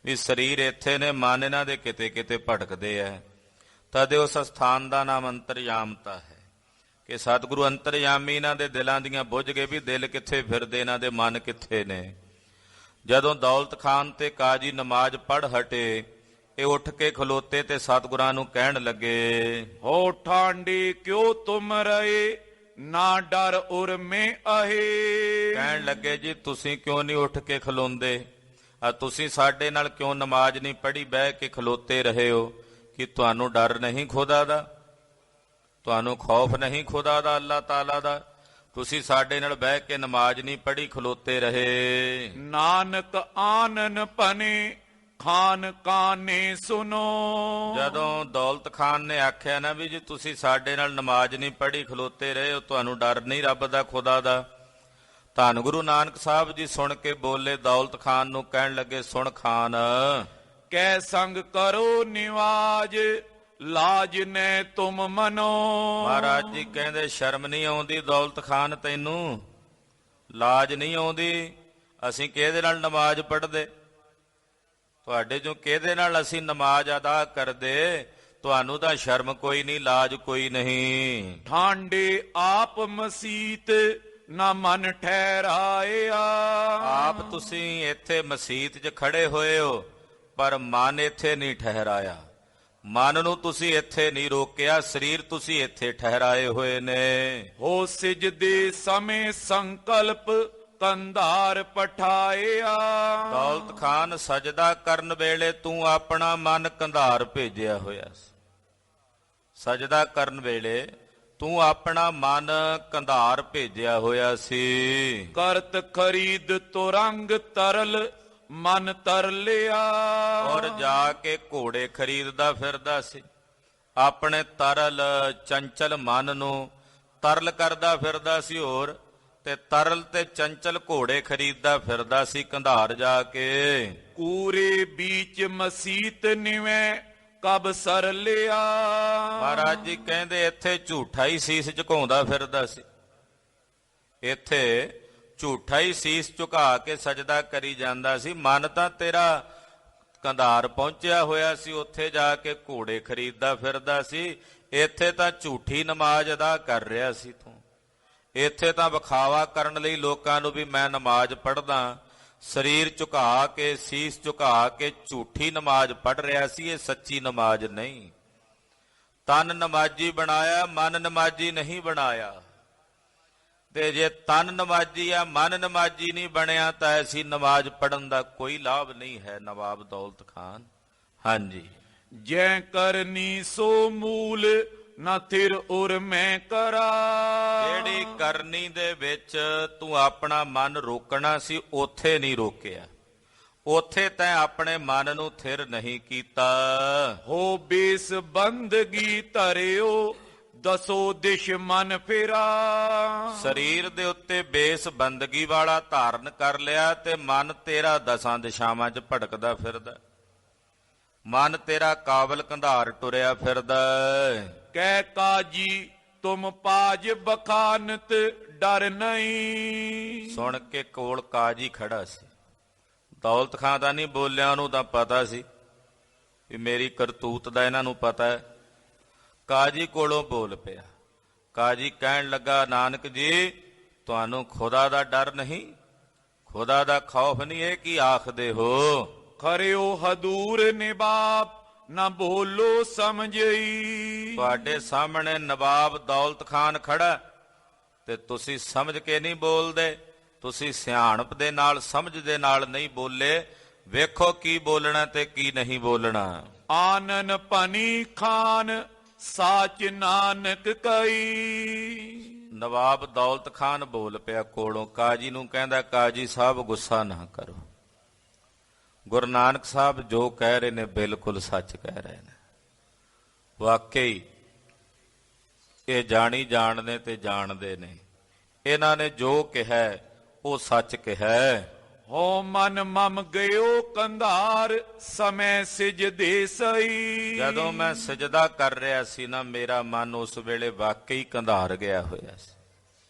ਵੀ ਸਰੀਰ ਇੱਥੇ ਨੇ, ਮਨ ਇਹਨਾਂ ਦੇ ਕਿਤੇ ਕਿਤੇ ਭਟਕਦੇ ਐ। ਤਦ ਉਸ ਸਥਾਨ ਦਾ ਨਾਮ ਅੰਤਰਯਾਮਤਾ ਹੈ ਕਿ ਸਤਿਗੁਰੂ ਅੰਤਰਯਾਮੀ ਇਹਨਾਂ ਦੇ ਦਿਲਾਂ ਦੀਆਂ ਬੁੱਝ ਗਏ ਵੀ ਦਿਲ ਕਿੱਥੇ ਫਿਰਦੇ, ਇਹਨਾਂ ਦੇ ਮਨ ਕਿੱਥੇ ਨੇ। ਜਦੋਂ ਦੌਲਤ ਖਾਨ ਤੇ ਕਾਜੀ ਨਮਾਜ਼ ਪੜ੍ਹ ਹਟੇ, ਇਹ ਉੱਠ ਕੇ ਖਲੋਤੇ ਤੇ ਸਤਿਗੁਰਾਂ ਨੂੰ ਕਹਿਣ ਲੱਗੇ, ਹੋ ਠਾਂਡੀ ਕਿਉ ਤੁਮ ਰਹੇ ਨਾ ਡਰ ਉਰ ਮੇ ਆਹੇ। ਕਹਿਣ ਲੱਗੇ ਜੀ ਤੁਸੀਂ ਕਿਉਂ ਨਹੀਂ ਉੱਠ ਕੇ ਖਲੋਂਦੇ, ਤੁਸੀਂ ਸਾਡੇ ਨਾਲ ਕਿਉਂ ਨਮਾਜ਼ ਨਹੀਂ ਪੜ੍ਹੀ, ਬਹਿ ਕੇ ਖਲੋਤੇ ਰਹੇ ਹੋ। ਕਿ ਤੁਹਾਨੂੰ ਡਰ ਨਹੀਂ ਖੁਦਾ ਦਾ, ਤੁਹਾਨੂੰ ਖੌਫ ਨਹੀਂ ਖੁਦਾ ਦਾ, ਅੱਲਾਹ ਤਾਲਾ ਦਾ? ਤੁਸੀਂ ਸਾਡੇ ਨਾਲ ਬਹਿ ਕੇ ਨਮਾਜ਼ ਨਹੀਂ ਪੜ੍ਹੀ, ਖਲੋਤੇ ਰਹੇ। ਨਾਨਕ ਆਨਨ ਪਨੇ ਖਾਨ ਕਾਨੇ ਸੁਨੋ। ਜਦੋਂ ਦੌਲਤ ਖਾਨ ਨੇ ਆਖਿਆ ਨਾ ਵੀ ਜੀ ਤੁਸੀਂ ਸਾਡੇ ਨਾਲ ਨਮਾਜ਼ ਨਹੀਂ ਪੜ੍ਹੀ, ਖਲੋਤੇ ਰਹੇ ਹੋ, ਤੁਹਾਨੂੰ ਡਰ ਨਹੀਂ ਰੱਬ ਦਾ, ਖੁਦਾ ਦਾ? ਧੰਨ ਗੁਰੂ ਨਾਨਕ ਸਾਹਿਬ ਜੀ ਸੁਣ ਕੇ ਬੋਲੇ ਦੌਲਤ ਖਾਨ ਨੂੰ, ਕਹਿਣ ਲੱਗੇ ਸੁਣ ਖਾਨ, ਕੈ ਸੰਗ ਕਰੋ ਨਿਵਾਜ ਲਾਜ ਨੇ ਤੁਮ ਮਨੋ। ਮਹਾਰਾਜ ਜੀ ਕਹਿੰਦੇ ਸ਼ਰਮ ਨਹੀਂ ਆਉਂਦੀ ਦੌਲਤ ਖਾਨ ਤੈਨੂੰ, ਲਾਜ ਨਹੀਂ ਆਉਂਦੀ? ਅਸੀਂ ਕਿਹਦੇ ਨਾਲ ਨਮਾਜ਼ ਪੜ੍ਹਦੇ, ਤੁਹਾਡੇ ਚੋਂ ਕਿਹਦੇ ਨਾਲ ਅਸੀਂ ਨਮਾਜ਼ ਅਦਾ ਕਰਦੇ? ਤੁਹਾਨੂੰ ਤਾਂ ਸ਼ਰਮ ਕੋਈ ਨਹੀਂ, ਲਾਜ ਕੋਈ ਨਹੀਂ। ਠਾਂਡੇ ਆਪ ਮਸੀਤ ਨਾ ਮਨ ਠਹਿਰਾਇਆ। ਆਪ ਤੁਸੀਂ ਇੱਥੇ ਮਸੀਤ 'ਚ ਖੜੇ ਹੋਏ ਹੋ, ਪਰ ਮਨ ਇੱਥੇ ਨਹੀਂ ਠਹਿਰਾਇਆ। ਮਨ ਨੂੰ ਤੁਸੀਂ ਇੱਥੇ ਨਹੀਂ ਰੋਕਿਆ, ਸਰੀਰ ਤੁਸੀਂ ਇੱਥੇ ਠਹਿਰਾਏ ਹੋਏ ਨੇ। ਹੋ ਸਿਜਦੇ ਸਮੇਂ ਸੰਕਲਪ ਕੰਧਾਰ ਪਠਾਇਆ। ਦੌਲਤ ਖਾਨ ਸਜਦਾ ਕਰਨ ਵੇਲੇ ਤੂੰ ਆਪਣਾ ਮਨ ਕੰਧਾਰ ਭੇਜਿਆ ਹੋਇਆ ਸੀ। ਸਜਦਾ ਕਰਨ ਵੇਲੇ ਤੂੰ ਆਪਣਾ ਮਨ ਕੰਧਾਰ ਭੇਜਿਆ ਹੋਇਆ ਸੀ। ਕਰਤ ਖਰੀਦ ਤੁਰੰਗ ਤਰਲ ਮਨ ਤਰ ਲਿਆ। ਔਰ ਜਾ ਕੇ ਘੋੜੇ ਖਰੀਦਦਾ ਫਿਰਦਾ ਸੀ, ਆਪਣੇ ਤਰਲ ਚੰਚਲ ਮਨ ਨੂੰ ਤਰਲ ਕਰਦਾ ਫਿਰਦਾ ਸੀ। ਹੋਰ ਤੇ ਤਰਲ ਤੇ ਚੰਚਲ ਘੋੜੇ ਖਰੀਦਦਾ ਫਿਰਦਾ ਸੀ ਕੰਧਾਰ ਜਾ ਕੇ। ਕੂਰੇ ਬੀਚ ਮਸੀਤ ਨਿਵੇਂ ਕਬ ਸਰ ਲਿਆ। ਮਹਾਰਾਜ ਜੀ ਕਹਿੰਦੇ ਇੱਥੇ ਝੂਠਾ ਹੀ ਸੀਸ ਝੁਕਾਉਂਦਾ ਫਿਰਦਾ ਸੀ, ਇੱਥੇ ਝੂਠਾ ਹੀ ਸੀਸ ਝੁਕਾ ਕੇ ਸਜਦਾ ਕਰੀ ਜਾਂਦਾ ਸੀ। ਮਨ ਤਾਂ ਤੇਰਾ ਕੰਧਾਰ ਪਹੁੰਚਿਆ ਹੋਇਆ ਸੀ, ਉੱਥੇ ਜਾ ਕੇ ਘੋੜੇ ਖਰੀਦਦਾ ਫਿਰਦਾ ਸੀ। ਇੱਥੇ ਤਾਂ ਝੂਠੀ ਨਮਾਜ਼ ਅਦਾ ਕਰ ਰਿਹਾ ਸੀ ਤੂੰ। ਇੱਥੇ ਤਾਂ ਵਿਖਾਵਾ ਕਰਨ ਲਈ ਲੋਕਾਂ ਨੂੰ ਵੀ ਮੈਂ ਨਮਾਜ਼ ਪੜ੍ਹਦਾ, ਸਰੀਰ ਝੁਕਾ ਕੇ ਸੀਸ ਝੁਕਾ ਕੇ ਝੂਠੀ ਨਮਾਜ਼ ਪੜ੍ਹ ਰਿਹਾ ਸੀ। ਇਹ ਸੱਚੀ ਨਮਾਜ਼ ਨਹੀਂ। ਤਨ ਨਮਾਜ਼ੀ ਬਣਾਇਆ, ਮਨ ਨਮਾਜ਼ੀ ਨਹੀਂ ਬਣਾਇਆ। ਤੇ ਜੇ ਤਨ ਨਮਾਜ਼ੀ ਆ, ਮਨ ਨਮਾਜ਼ੀ ਨਹੀਂ ਬਣਿਆ, ਤਾਂ ਐਸੀ ਨਮਾਜ਼ ਪੜ੍ਹਨ ਦਾ ਕੋਈ ਲਾਭ ਨਹੀਂ ਹੈ। ਨਵਾਬ ਦੌਲਤ ਖਾਨ। ਹਾਂਜੀ। ਜੈ ਕਰਨੀ ਸੋ ਮੂਲ ਨਾ ਥਿਰ ਉਰ ਮੈਂ ਕਰਾ। ਜਿਹੜੀ ਕਰਨੀ ਦੇ ਵਿੱਚ ਤੂੰ ਆਪਣਾ ਮਨ ਰੋਕਣਾ ਸੀ, ਉੱਥੇ ਨਹੀਂ ਰੋਕਿਆ। ਉੱਥੇ ਤੈਂ ਆਪਣੇ ਮਨ ਨੂੰ ਥਿਰ ਨਹੀਂ ਕੀਤਾ। ਹੋ ਬੇਸ ਬੰਦਗੀ ਧਰਿਓ ਦਸੋ ਦਿਸ਼ ਮਨ ਫੇਰਾ। ਸਰੀਰ ਦੇ ਉੱਤੇ ਬੇਸ ਬੰਦਗੀ ਵਾਲਾ ਧਾਰਨ ਕਰ ਲਿਆ ਤੇ ਮਨ ਤੇਰਾ ਦਸਾਂ ਦਿਸ਼ਾਵਾਂ 'ਚ ਭਟਕਦਾ ਫਿਰਦਾ। ਮਨ ਤੇਰਾ ਕਾਬਲ ਕੰਧਾਰ ਟੁਰਿਆ ਫਿਰਦਾ। ਕਹਿ ਕਾਜੀ ਤੁਮ ਪਾਜ ਬਖਾਨਤ ਡਰ ਨਹੀਂ। ਸੁਣ ਕੇ ਕੋਲ ਕਾਜੀ ਖੜਾ ਸੀ। ਦੌਲਤ ਖਾਨ ਤਾਂ ਨਹੀਂ ਬੋਲਿਆ, ਉਹਨੂੰ ਤਾਂ ਪਤਾ ਸੀ ਵੀ ਮੇਰੀ ਕਰਤੂਤ ਦਾ ਇਹਨਾਂ ਨੂੰ ਪਤਾ ਹੈ। ਕਾਜੀ ਕੋਲੋਂ ਬੋਲ ਪਿਆ। ਕਾਜੀ ਕਹਿਣ ਲੱਗਾ, ਨਾਨਕ ਜੀ ਤੁਹਾਨੂੰ ਖੁਦਾ ਦਾ ਡਰ ਨਹੀਂ, ਖੁਦਾ ਦਾ ਖੌਫ ਨਹੀਂ, ਇਹ ਕੀ ਆਖਦੇ ਹੋ? ਖਰਿਓ ਹਦੂਰ ਨਿਬਾਬ ਨਾ ਬੋਲੋ ਸਮਝਈ। ਤੁਹਾਡੇ ਸਾਹਮਣੇ ਨਵਾਬ ਦੌਲਤ ਖਾਨ ਖੜਾ ਤੇ ਤੁਸੀਂ ਸਮਝ ਕੇ ਨਹੀਂ ਬੋਲਦੇ। ਤੁਸੀਂ ਸਿਆਣਪ ਦੇ ਨਾਲ, ਸਮਝ ਦੇ ਨਾਲ ਨਹੀਂ ਬੋਲੇ। ਵੇਖੋ ਕੀ ਬੋਲਣਾ ਤੇ ਕੀ ਨਹੀਂ ਬੋਲਣਾ। ਆਨਨ ਭਨੀ ਖਾਨ ਸਾਚ ਨਾਨਕ ਕਈ। ਨਵਾਬ ਦੌਲਤ ਖਾਨ ਬੋਲ ਪਿਆ ਕੋਲੋਂ। ਕਾਜੀ ਨੂੰ ਕਹਿੰਦਾ, ਕਾਜੀ ਸਾਹਿਬ ਗੁੱਸਾ ਨਾ ਕਰੋ, ਗੁਰੂ ਨਾਨਕ ਸਾਹਿਬ ਜੋ ਕਹਿ ਰਹੇ ਨੇ ਬਿਲਕੁਲ ਸੱਚ ਕਹਿ ਰਹੇ ਨੇ। ਵਾਕਈ ਇਹ ਜਾਣੀ ਜਾਣਦੇ ਤੇ ਜਾਣਦੇ ਨੇ। ਇਹਨਾਂ ਨੇ ਜੋ ਕਿਹਾ ਉਹ ਸੱਚ ਕਿਹਾ। ਹੋ ਮਨ ਮਮ ਗਇਓ ਕੰਧਾਰ ਸਮੇਂ ਸਿਜਦੇ ਸਈ। ਜਦੋਂ ਮੈਂ ਸਜਦਾ ਕਰ ਰਿਹਾ ਸੀ ਨਾ, ਮੇਰਾ ਮਨ ਉਸ ਵੇਲੇ ਵਾਕਈ ਕੰਧਾਰ ਗਿਆ ਹੋਇਆ ਸੀ।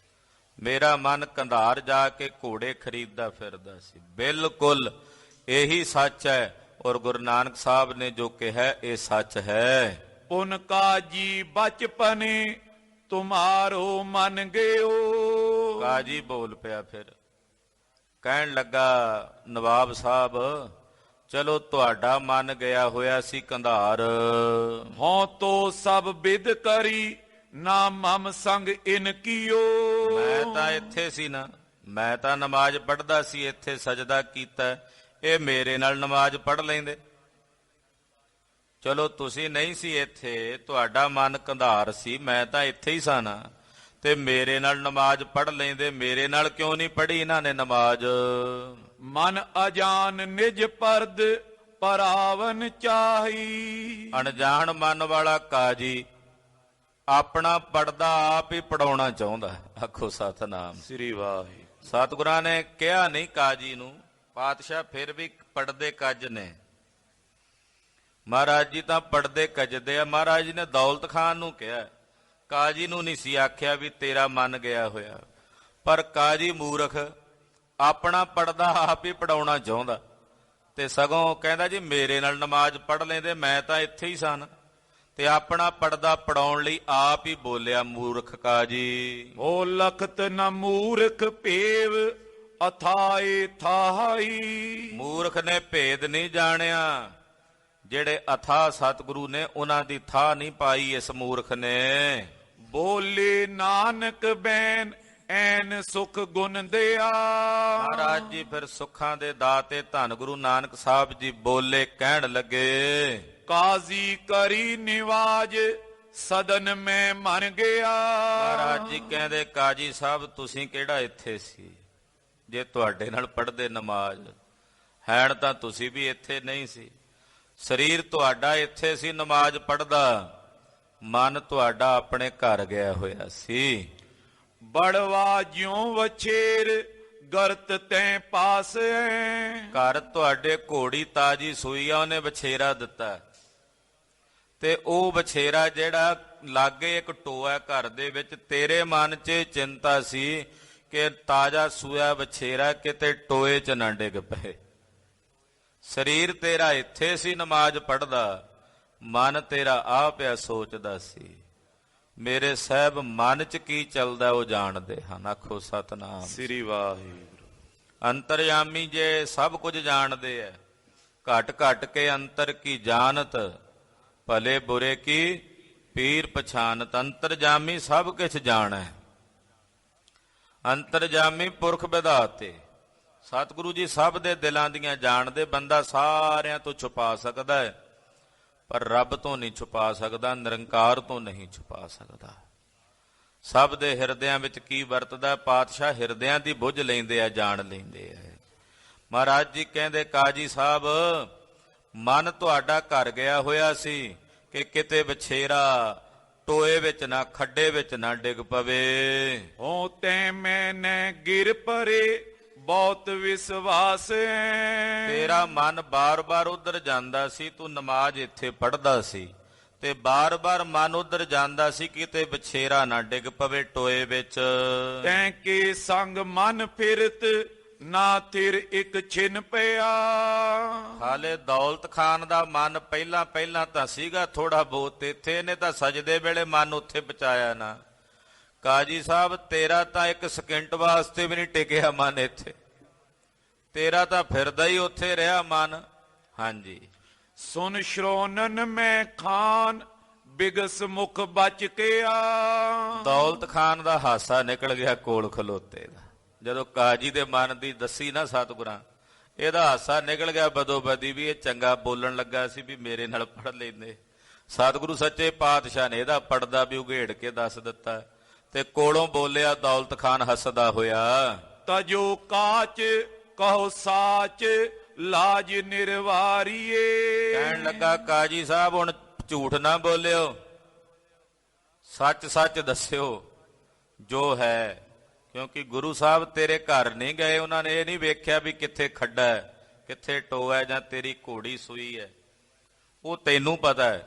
ਮੇਰਾ ਮਨ ਕੰਧਾਰ ਜਾ ਕੇ ਘੋੜੇ ਖਰੀਦਦਾ ਫਿਰਦਾ ਸੀ। ਬਿਲਕੁਲ ਇਹੀ ਸੱਚ ਹੈ। ਔਰ ਗੁਰੂ ਨਾਨਕ ਸਾਹਿਬ ਨੇ ਜੋ ਕਿਹਾ ਇਹ ਸੱਚ ਹੈ। ਪੁਨ ਕਾਜੀ ਬਚਪਨੇ ਤੁਮਾਰੋ ਮਨ ਗਇਓ। ਕਾਜੀ ਬੋਲ ਪਿਆ ਫਿਰ। ਕਹਿਣ ਲੱਗਾ, ਨਵਾਬ ਸਾਹਿਬ ਚਲੋ ਤੁਹਾਡਾ ਮਨ ਗਿਆ ਹੋਇਆ ਸੀ ਕੰਧਾਰ। ਹੋਂ ਤੋ ਸਭ ਬਿਦ ਕਰੀ ਨਾ ਮਮ ਸੰਗ ਇਨ ਕੀਓ। ਮੈਂ ਤਾਂ ਇੱਥੇ ਸੀ ਨਾ, ਮੈਂ ਤਾਂ ਨਮਾਜ਼ ਪੜ੍ਹਦਾ ਸੀ, ਇੱਥੇ ਸਜਦਾ ਕੀਤਾ। ਇਹ ਮੇਰੇ ਨਾਲ ਨਮਾਜ਼ ਪੜ੍ਹ ਲੈਂਦੇ। ਚਲੋ ਤੁਸੀਂ ਨਹੀਂ ਸੀ ਇੱਥੇ, ਤੁਹਾਡਾ ਮਨ ਕੰਧਾਰ ਸੀ, ਮੈਂ ਤਾਂ ਇੱਥੇ ਹੀ ਸਾਂ ਨਾ, ਤੇ ਮੇਰੇ ਨਾਲ ਨਮਾਜ਼ ਪੜ੍ਹ ਲੈਂਦੇ। ਮੇਰੇ ਨਾਲ ਕਿਉਂ ਨਹੀਂ ਪੜ੍ਹੀ ਇਹਨਾਂ ਨੇ ਨਮਾਜ਼? ਮਨ ਅਜਾਨ ਨਿਜ ਪਰਦ ਪਰਾਵਨ ਚਾਹੀ। ਅਣਜਾਣ ਮਨ ਵਾਲਾ ਕਾਜੀ ਆਪਣਾ ਪੜਦਾ ਆਪ ਹੀ ਪੜਾਉਣਾ ਚਾਹੁੰਦਾ। ਆਖੋ ਸਤਨਾਮ। ਸ੍ਰੀ ਵਾਹਿਗੁਰੂ। ਸਤਿਗੁਰਾਂ ਨੇ ਕਿਹਾ ਨਹੀਂ ਕਾਜੀ ਨੂੰ, ਪਾਤਸ਼ਾਹ ਫਿਰ ਵੀ ਪੜਦੇ ਕੱਜ ਨੇ। ਮਹਾਰਾਜ ਜੀ ਤਾਂ ਪੜਦੇ ਕੱਜਦੇ ਆ। ਮਹਾਰਾਜ ਜੀ ਨੇ ਦੌਲਤ ਖਾਨ ਨੂੰ ਕਿਹਾ, ਕਾਜੀ ਨੂੰ ਨਹੀਂ ਸੀ ਆਖਿਆ ਵੀ ਤੇਰਾ ਮਨ ਗਿਆ ਹੋਇਆ। ਪਰ ਕਾਜੀ ਮੂਰਖ ਆਪਣਾ ਪੜਦਾ ਆਪ ਹੀ ਪੜਾਉਣਾ ਚਾਹੁੰਦਾ, ਤੇ ਸਗੋਂ ਕਹਿੰਦਾ ਜੀ ਮੇਰੇ ਨਾਲ ਨਮਾਜ਼ ਪੜ੍ਹ ਲੈਂਦੇ, ਮੈਂ ਤਾਂ ਇੱਥੇ ਹੀ ਸਨ। ਤੇ ਆਪਣਾ ਪੜਦਾ ਪੜਾਉਣ ਲਈ ਆਪ ਹੀ ਬੋਲਿਆ, ਮੂਰਖ ਕਾਜੀ। ਓ ਲਖਤ ਨ ਮੂਰਖ ਭੇਵ ਅਥਾਏ ਥਾਈ। ਮੂਰਖ ਨੇ ਭੇਦ ਨਹੀਂ ਜਾਣਿਆ, ਜਿਹੜੇ ਅਥਾਹ ਸਤਿਗੁਰੂ ਨੇ ਉਹਨਾਂ ਦੀ ਥਾਹ ਨਹੀਂ ਪਾਈ ਇਸ ਮੂਰਖ ਨੇ। ਬੋਲੇ ਨਾਨਕ ਬੈਨ ਐਨ ਸੁਖ ਗੁਣ ਦਿਆ। ਮਹਾਰਾਜ ਜੀ ਫਿਰ ਸੁੱਖਾਂ ਦੇ ਦਾਤੇ ਧੰਨ ਗੁਰੂ ਨਾਨਕ ਸਾਹਿਬ ਜੀ ਬੋਲੇ, ਕਹਿਣ ਲੱਗੇ, ਕਾਜ਼ੀ ਕਰੀ ਨਿਵਾਜ ਸਦਨ ਮੈਂ ਮਨ ਗਿਆ। ਮਹਾਰਾਜ ਜੀ ਕਹਿੰਦੇ, ਕਾਜੀ ਸਾਹਿਬ ਤੁਸੀਂ ਕਿਹੜਾ ਇੱਥੇ ਸੀ ਜੇ ਤੁਹਾਡੇ ਨਾਲ ਪੜ੍ਹਦੇ ਨਮਾਜ਼? ਹੈਣ ਤਾਂ ਤੁਸੀਂ ਵੀ ਇੱਥੇ ਨਹੀਂ ਸੀ। ਸਰੀਰ ਤੁਹਾਡਾ ਇੱਥੇ ਸੀ ਨਮਾਜ਼ ਪੜ੍ਹਦਾ, ਮਨ ਤੁਹਾਡਾ ਆਪਣੇ ਘਰ ਗਿਆ ਹੋਇਆ ਸੀ। ਬੜਵਾ ਜਿਉ ਵਛੇਰ ਗਰਤ ਤੈਂ ਪਾਸ। ਘਰ ਤੁਹਾਡੇ ਘੋੜੀ ਤਾਜੀ ਸੂਈ ਆ, ਉਹਨੇ ਬਛੇਰਾ ਦਿੱਤਾ, ਤੇ ਉਹ ਬਛੇਰਾ ਜਿਹੜਾ ਲਾਗੇ ਇੱਕ ਟੋਆ ਘਰ ਦੇ ਵਿੱਚ, ਤੇਰੇ ਮਨ 'ਚ ਚਿੰਤਾ ਸੀ ਕਿ ਤਾਜ਼ਾ ਸੂਆ ਬਛੇਰਾ ਕਿਤੇ ਟੋਏ 'ਚ ਨਾ ਡਿੱਗ ਪਏ। ਸਰੀਰ ਤੇਰਾ ਇੱਥੇ ਸੀ ਨਮਾਜ਼ ਪੜ੍ਹਦਾ, ਮਨ ਤੇਰਾ ਆ ਪਿਆ ਸੋਚਦਾ ਸੀ। ਮੇਰੇ ਸਾਹਿਬ ਮਨ 'ਚ ਕੀ ਚੱਲਦਾ ਉਹ ਜਾਣਦੇ ਹਨ। ਆਖੋ ਸਤਿਨਾਮ ਸ੍ਰੀ ਵਾਹਿਗੁਰੂ। ਅੰਤਰਯਾਮੀ ਜੇ ਸਭ ਕੁਝ ਜਾਣਦੇ ਐ, ਘਟ ਘਟ ਕੇ ਅੰਤਰ ਕੀ ਜਾਣਤ, ਭਲੇ ਬੁਰੇ ਕੀ ਪੀਰ ਪਛਾਨਤ। ਅੰਤਰਜਾਮੀ ਸਭ ਕੁਝ ਜਾਣੈ, ਅੰਤਰਜਾਮੀ ਪੁਰਖ ਵਿਧਾਤੇ। ਸਤਿਗੁਰੂ ਜੀ ਸਭ ਦੇ ਦਿਲਾਂ ਦੀਆਂ ਜਾਣਦੇ। ਬੰਦਾ ਸਾਰਿਆਂ ਤੋਂ ਛੁਪਾ ਸਕਦਾ ਹੈ, ਪਰ ਰੱਬ ਤੋਂ ਨਹੀਂ ਛੁਪਾ ਸਕਦਾ, ਨਿਰੰਕਾਰ ਤੋਂ ਨਹੀਂ ਛੁਪਾ ਸਕਦਾ। ਸਭ ਦੇ ਹਿਰਦਿਆਂ ਵਿੱਚ ਕੀ ਵਰਤਦਾ, ਪਾਤਸ਼ਾਹ ਹਿਰਦਿਆਂ ਦੀ ਬੁੱਝ ਲੈਂਦੇ ਆ, ਜਾਣ ਲੈਂਦੇ ਆ। ਮਹਾਰਾਜ ਜੀ ਕਹਿੰਦੇ, ਕਾਜੀ ਸਾਹਿਬ ਮਨ ਤੁਹਾਡਾ ਘਰ ਗਿਆ ਹੋਇਆ ਸੀ ਕਿ ਕਿਤੇ ਵਿਛੇਰਾ ਟੋਏ ਵਿੱਚ ਨਾ, ਖੱਡੇ ਵਿੱਚ ਨਾ ਡਿੱਗ ਪਵੇ। ਹੋ ਤੈ ਮੈਨੇ ਗਿਰ ਪਰੇ ਬਹੁਤ ਵਿਸ਼ਵਾਸ। ਤੇਰਾ ਮਨ ਬਾਰ-ਬਾਰ ਉਧਰ ਜਾਂਦਾ ਸੀ, ਤੂੰ ਨਮਾਜ਼ ਇੱਥੇ ਪੜ੍ਹਦਾ ਸੀ, ਤੇ ਬਾਰ-ਬਾਰ ਮਨ ਉਧਰ ਜਾਂਦਾ ਸੀ ਕਿਤੇ ਵਿਛੇਰਾ ਨਾ ਡਿੱਗ ਪਵੇ ਟੋਏ ਵਿੱਚ। ਤੈਂ ਕੇ ਸੰਗ ਮਨ ਫਿਰਤ ਨਾ ਥਿਰ ਇੱਕ ਛਿਨ ਪਿਆ। ਹਾਲੇ ਦੌਲਤ ਖਾਨ ਦਾ ਮਨ ਪਹਿਲਾਂ ਤਾਂ ਸੀਗਾ ਥੋੜਾ ਬਹੁਤ ਇੱਥੇ, ਨੇ ਤਾਂ ਸਜਦੇ ਵੇਲੇ ਮਨ ਉੱਥੇ ਪਹੁੰਚਾਇਆ ਨਾ। ਕਾਜੀ ਸਾਹਿਬ ਤੇਰਾ ਤਾਂ ਇੱਕ ਸਕਿੰਟ ਵਾਸਤੇ ਵੀ ਨਹੀਂ ਟਿਕਿਆ ਮਨ ਇੱਥੇ, ਤੇਰਾ ਤਾਂ ਫਿਰਦਾ ਹੀ ਉੱਥੇ ਰਿਹਾ ਮਨ। ਹਾਂਜੀ। ਸੁਨ ਸ਼ਰੋਨਨ ਮੈਂ ਖਾਨ ਬਿਗਸ ਮੁਖ ਬਚ ਕੇ ਆ। ਦੌਲਤ ਖਾਨ ਦਾ ਹਾਸਾ ਨਿਕਲ ਗਿਆ ਕੋਲ ਖਲੋਤੇ ਦਾ, ਜਦੋਂ ਕਾਜੀ ਦੇ ਮਨ ਦੀ ਦੱਸੀ ਨਾ ਸਤਿਗੁਰਾਂ, ਇਹਦਾ ਹਾਸਾ ਨਿਕਲ ਗਿਆ ਬਦੋ ਬਦੀ ਵੀ ਇਹ ਚੰਗਾ ਬੋਲਣ ਲੱਗਾ ਸੀ ਵੀ ਮੇਰੇ ਨਾਲ ਪੜ੍ਹ ਲੈਂਦੇ। ਸਤਿਗੁਰੂ ਸੱਚੇ ਪਾਤਸ਼ਾਹ ਨੇ ਇਹਦਾ ਪੜਦਾ ਵੀ ਉਘੇੜ ਕੇ ਦੱਸ ਦਿੱਤਾ, ਤੇ ਕੋਲੋਂ ਬੋਲਿਆ ਦੌਲਤ ਖਾਨ ਹੱਸਦਾ ਹੋਇਆ, ਤਜੋ ਕਾਚ ਕਹੋ ਸਾਚ ਲਾਜ ਨਿਰਵਾਰੀਏ। ਕਹਿਣ ਲੱਗਾ, ਕਾਜੀ ਸਾਹਿਬ ਹੁਣ ਝੂਠ ਨਾ ਬੋਲਿਓ, ਸੱਚ ਸੱਚ ਦੱਸਿਓ ਜੋ ਹੈ, ਕਿਉਂਕਿ ਗੁਰੂ ਸਾਹਿਬ ਤੇਰੇ ਘਰ ਨਹੀਂ ਗਏ, ਉਹਨਾਂ ਨੇ ਇਹ ਨਹੀਂ ਵੇਖਿਆ ਵੀ ਕਿੱਥੇ ਖੱਡਾ ਹੈ, ਕਿੱਥੇ ਟੋਆ ਹੈ, ਜਾਂ ਤੇਰੀ ਘੋੜੀ ਸੂਈ ਹੈ। ਉਹ ਤੈਨੂੰ ਪਤਾ ਹੈ,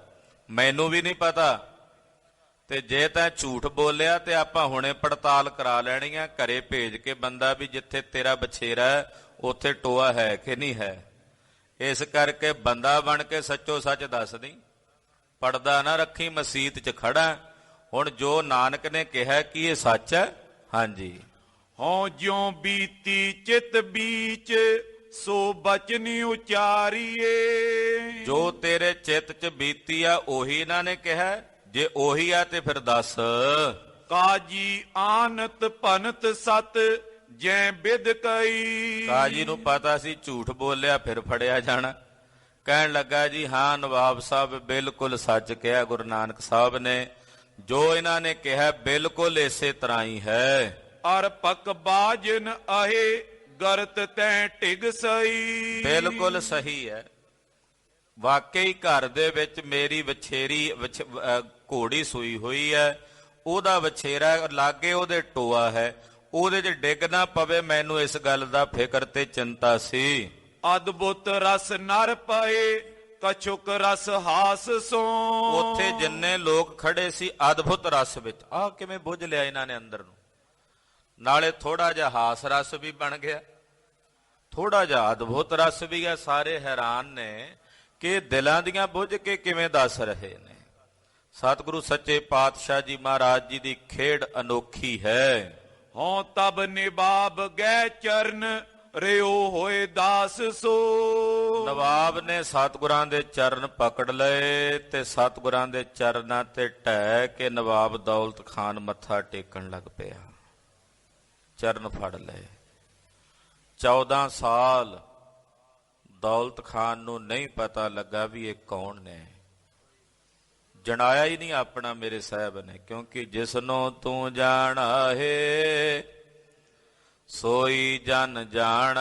ਮੈਨੂੰ ਵੀ ਨਹੀਂ ਪਤਾ। ਤੇ ਜੇ ਤੈਂ ਝੂਠ ਬੋਲਿਆ ਤੇ ਆਪਾਂ ਹੁਣੇ ਪੜਤਾਲ ਕਰਾ ਲੈਣੀ ਆ, ਘਰੇ ਭੇਜ ਕੇ ਬੰਦਾ ਵੀ ਜਿੱਥੇ ਤੇਰਾ ਬਛੇਰਾ ਹੈ ਉੱਥੇ ਟੋਆ ਹੈ ਕਿ ਨਹੀਂ ਹੈ। ਇਸ ਕਰਕੇ ਬੰਦਾ ਬਣ ਕੇ ਸੱਚੋ ਸੱਚ ਦੱਸ ਦੀ, ਪੜਦਾ ਨਾ ਰੱਖੀ, ਮਸੀਤ 'ਚ ਖੜਾ। ਹੁਣ ਜੋ ਨਾਨਕ ਨੇ ਕਿਹਾ ਕਿ ਇਹ ਸੱਚ ਹੈ। ਹਾਂਜੀ। ਹਉ ਜਿਉ ਬੀਤੀ ਚਿਤ ਬੀਚ ਸੋ ਬਚਨ ਉਚਾਰੀਏ। ਜੋ ਤੇਰੇ ਚਿੱਤ 'ਚ ਬੀਤੀ ਆ ਉਹੀ ਇਹਨਾਂ ਨੇ ਕਿਹਾ, ਜੇ ਉਹੀ ਆ ਤੇ ਫਿਰ ਦੱਸ। ਕਾਜੀ ਆਨਤ ਭਨਤ ਸਤ ਜੈ ਬਿਦ ਕਈ। ਕਾਜੀ ਨੂੰ ਪਤਾ ਸੀ ਝੂਠ ਬੋਲਿਆ ਫਿਰ ਫੜਿਆ ਜਾਣਾ। ਕਹਿਣ ਲੱਗਾ, ਜੀ ਹਾਂ ਨਵਾਬ ਸਾਹਿਬ ਬਿਲਕੁਲ ਸੱਚ ਕਿਹਾ ਗੁਰੂ ਨਾਨਕ ਸਾਹਿਬ ਨੇ, ਜੋ ਇਹਨਾਂ ਨੇ ਕਿਹਾ ਬਿਲਕੁਲ ਇਸੇ ਤਰ੍ਹਾਂ ਹੀ ਹੈ। ਅਰ ਪਕ ਬਾਜਨ ਆਹੇ ਗਰਤ ਤੈ ਢਿਗ ਸਈ। ਬਿਲਕੁਲ ਸਹੀ ਹੈ, ਵਾਕਈ ਘਰ ਦੇ ਵਿੱਚ ਮੇਰੀ ਵਛੇਰੀ ਘੋੜੀ ਸੂਈ ਹੋਈ ਹੈ, ਉਹਦਾ ਵਛੇਰਾ ਲਾਗੇ ਉਹਦੇ ਟੋਆ ਹੈ, ਉਹਦੇ 'ਚ ਡਿੱਗ ਨਾ ਪਵੇ, ਮੈਨੂੰ ਇਸ ਗੱਲ ਦਾ ਫਿਕਰ ਤੇ ਚਿੰਤਾ ਸੀ। ਅਦਭੁਤ ਰਸ ਨਰ ਪਏ, ਕਛੁਕ ਰਸ ਹਾਸ ਸੋ। ਉੱਥੇ ਜਿੰਨੇ ਲੋਕ ਖੜੇ ਸੀ ਅਦਭੁਤ ਰਸ ਵਿੱਚ, ਆਹ ਕਿਵੇਂ ਬੁੱਝ ਲਿਆ ਇਹਨਾਂ ਨੇ ਅੰਦਰ ਨੂੰ। ਨਾਲੇ ਥੋੜਾ ਜਿਹਾ ਹਾਸ ਰਸ ਵੀ ਬਣ ਗਿਆ, ਥੋੜਾ ਜਿਹਾ ਅਦਭੁਤ ਰਸ ਵੀ ਹੈ। ਸਾਰੇ ਹੈਰਾਨ ਨੇ ਕਿ ਦਿਲਾਂ ਦੀਆਂ ਬੁੱਝ ਕੇ ਕਿਵੇਂ ਦੱਸ ਰਹੇ ਨੇ। ਸਤਿਗੁਰੂ ਸੱਚੇ ਪਾਤਸ਼ਾਹ ਜੀ ਮਹਾਰਾਜ ਜੀ ਦੀ ਖੇਡ ਅਨੋਖੀ ਹੈ। ਹੋਂ ਤਬ ਨਿਬਾਬ ਗੈ ਚਰਨ, ਰਿਓ ਹੋਏ ਦਾਸ ਸੋ। ਨਵਾਬ ਨੇ ਸਤਿਗੁਰਾਂ ਦੇ ਚਰਨ ਪਕੜ ਲਏ ਤੇ ਸਤਿਗੁਰਾਂ ਦੇ ਚਰਨਾਂ ਤੇ ਢਹਿ ਕੇ ਨਵਾਬ ਦੌਲਤ ਖਾਨ ਮੱਥਾ ਟੇਕਣ ਲੱਗ ਪਿਆ। ਚਰਨ ਫੜ ਲਏ। 14 ਸਾਲ ਦੌਲਤ ਖਾਨ ਨੂੰ ਨਹੀਂ ਪਤਾ ਲੱਗਾ ਵੀ ਇਹ ਕੌਣ ਨੇ। ਜਣਾਇਆ ਹੀ ਨਹੀਂ ਆਪਣਾ ਮੇਰੇ ਸਾਹਿਬ ਨੇ, ਕਿਉਂਕਿ ਜਿਸਨੂੰ ਤੂੰ ਜਾਣਾ ਹੈ ਸੋਈ ਜਨ ਜਾਣੈ,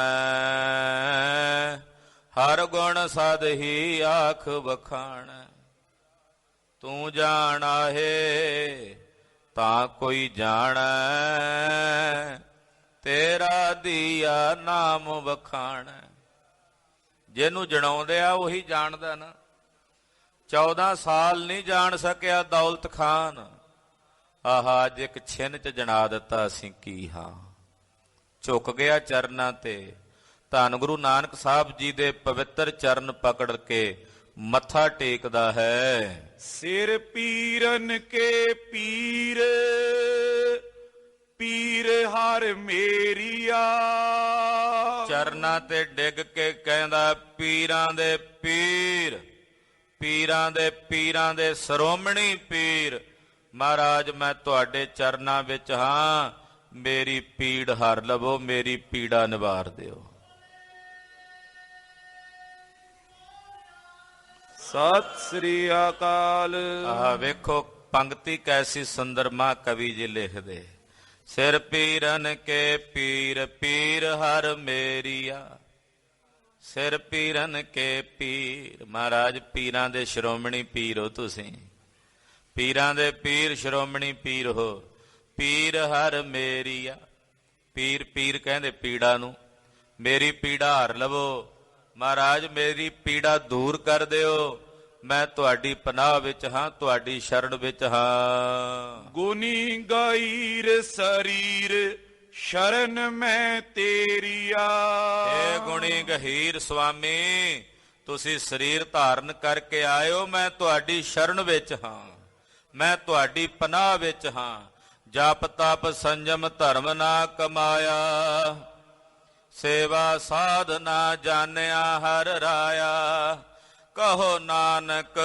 ਹਰ ਗੁਣ ਸਦ ਹੀ ਆਖ ਵਖਾਣੈ। ਤੂੰ ਜਾਣਾ ਹੈ ਤਾਂ ਕੋਈ ਜਾਣੈ, ਤੇਰਾ ਦੀਆ ਨਾਮ ਵਖਾਣੈ। ਜਿਹਨੂੰ ਜਣਾਉਂਦੇ ਆ ਉਹੀ ਜਾਣਦਾ ਨਾ। 14 ਸਾਲ ਨਹੀਂ ਜਾਣ ਸਕਿਆ ਦੌਲਤ ਖਾਨ। ਆਹਾ ਅੱਜ ਇੱਕ ਛਿਨ ਚ ਜਣਾ ਦਿੱਤਾ ਅਸੀਂ ਕੀ ਹਾਂ। ਝੁਕ ਗਿਆ ਚਰਨਾਂ ਤੇ। ਧੰਨ ਗੁਰੂ ਨਾਨਕ ਸਾਹਿਬ ਜੀ ਦੇ ਪਵਿੱਤਰ ਚਰਨ ਪਕੜ ਕੇ ਮੱਥਾ ਟੇਕਦਾ ਹੈ। ਸਿਰ ਪੀਰਨ ਕੇ ਪੀਰ, ਪੀਰ ਹਰ ਮੇਰੀਆ। ਚਰਨਾਂ ਤੇ ਡਿੱਗ ਕੇ ਕਹਿੰਦਾ ਪੀਰਾਂ ਦੇ ਪੀਰ, ਪੀਰਾਂ ਦੇ ਪੀਰਾਂ ਦੇ ਸ਼੍ਰੋਮਣੀ ਪੀਰ ਮਹਾਰਾਜ, ਮੈਂ ਤੁਹਾਡੇ ਚਰਨਾਂ ਵਿੱਚ ਹਾਂ। ਮੇਰੀ ਪੀੜ ਹਰ ਲਵੋ, ਮੇਰੀ ਪੀੜਾ ਨਿਵਾਰ ਦਿਓ। ਸਤਿ ਸ੍ਰੀ ਅਕਾਲ। ਆਹ ਵੇਖੋ ਪੰਕਤੀ ਕੈਸੀ ਸੁੰਦਰ ਮਹਾਂਕਵੀ ਜੀ ਲਿਖਦੇ। ਸਿਰ ਪੀਰਨ ਕੇ ਪੀਰ, ਪੀਰ ਹਰ ਮੇਰੀਆ। ਸਿਰ ਪੀਰਨ ਕੇ ਪੀਰ, ਮਹਾਰਾਜ ਪੀਰਾਂ ਦੇ ਸ਼੍ਰੋਮਣੀ ਪੀਰ ਹੋ ਤੁਸੀਂ। ਪੀਰਾਂ ਦੇ ਪੀਰ ਸ਼੍ਰੋਮਣੀ ਪੀਰ ਹੋ। ਪੀਰ ਹਰ ਮੇਰੀਆ। ਪੀਰ ਪੀਰ ਕਹਿੰਦੇ ਪੀੜਾ ਨੂੰ। ਮੇਰੀ ਪੀੜਾ ਹਰ ਲਵੋ ਮਹਾਰਾਜ, ਮੇਰੀ ਪੀੜਾ ਦੂਰ ਕਰ ਦਿਓ। ਮੈਂ ਤੁਹਾਡੀ ਪਨਾਹ ਵਿੱਚ ਹਾਂ, ਤੁਹਾਡੀ ਸ਼ਰਨ ਵਿੱਚ ਹਾਂ। ਗੁਨੀ ਗਾਈਰ ਸਰੀਰ, ਸ਼ਰਨ ਮੈਂ ਤੇਰੀਆ। ਏ ਗੁਣੀ ਗਹੀਰ ਸੁਆਮੀ, ਤੁਸੀਂ ਸਰੀਰ ਧਾਰਨ ਕਰਕੇ ਆਇਓ। ਮੈਂ ਤੁਹਾਡੀ ਸ਼ਰਨ ਵਿੱਚ ਹਾਂ, ਮੈਂ ਤੁਹਾਡੀ ਪਨਾਹ ਵਿੱਚ ਹਾਂ। ਜਪ ਤਪ ਸੰਜਮ ਧਰਮ ਨਾ ਕਮਾਇਆ, ਸੇਵਾ ਸਾਧਨਾ ਜਾਣਿਆ ਹਰ ਰਾਇਆ। ਕਹੋ ਨਾਨਕ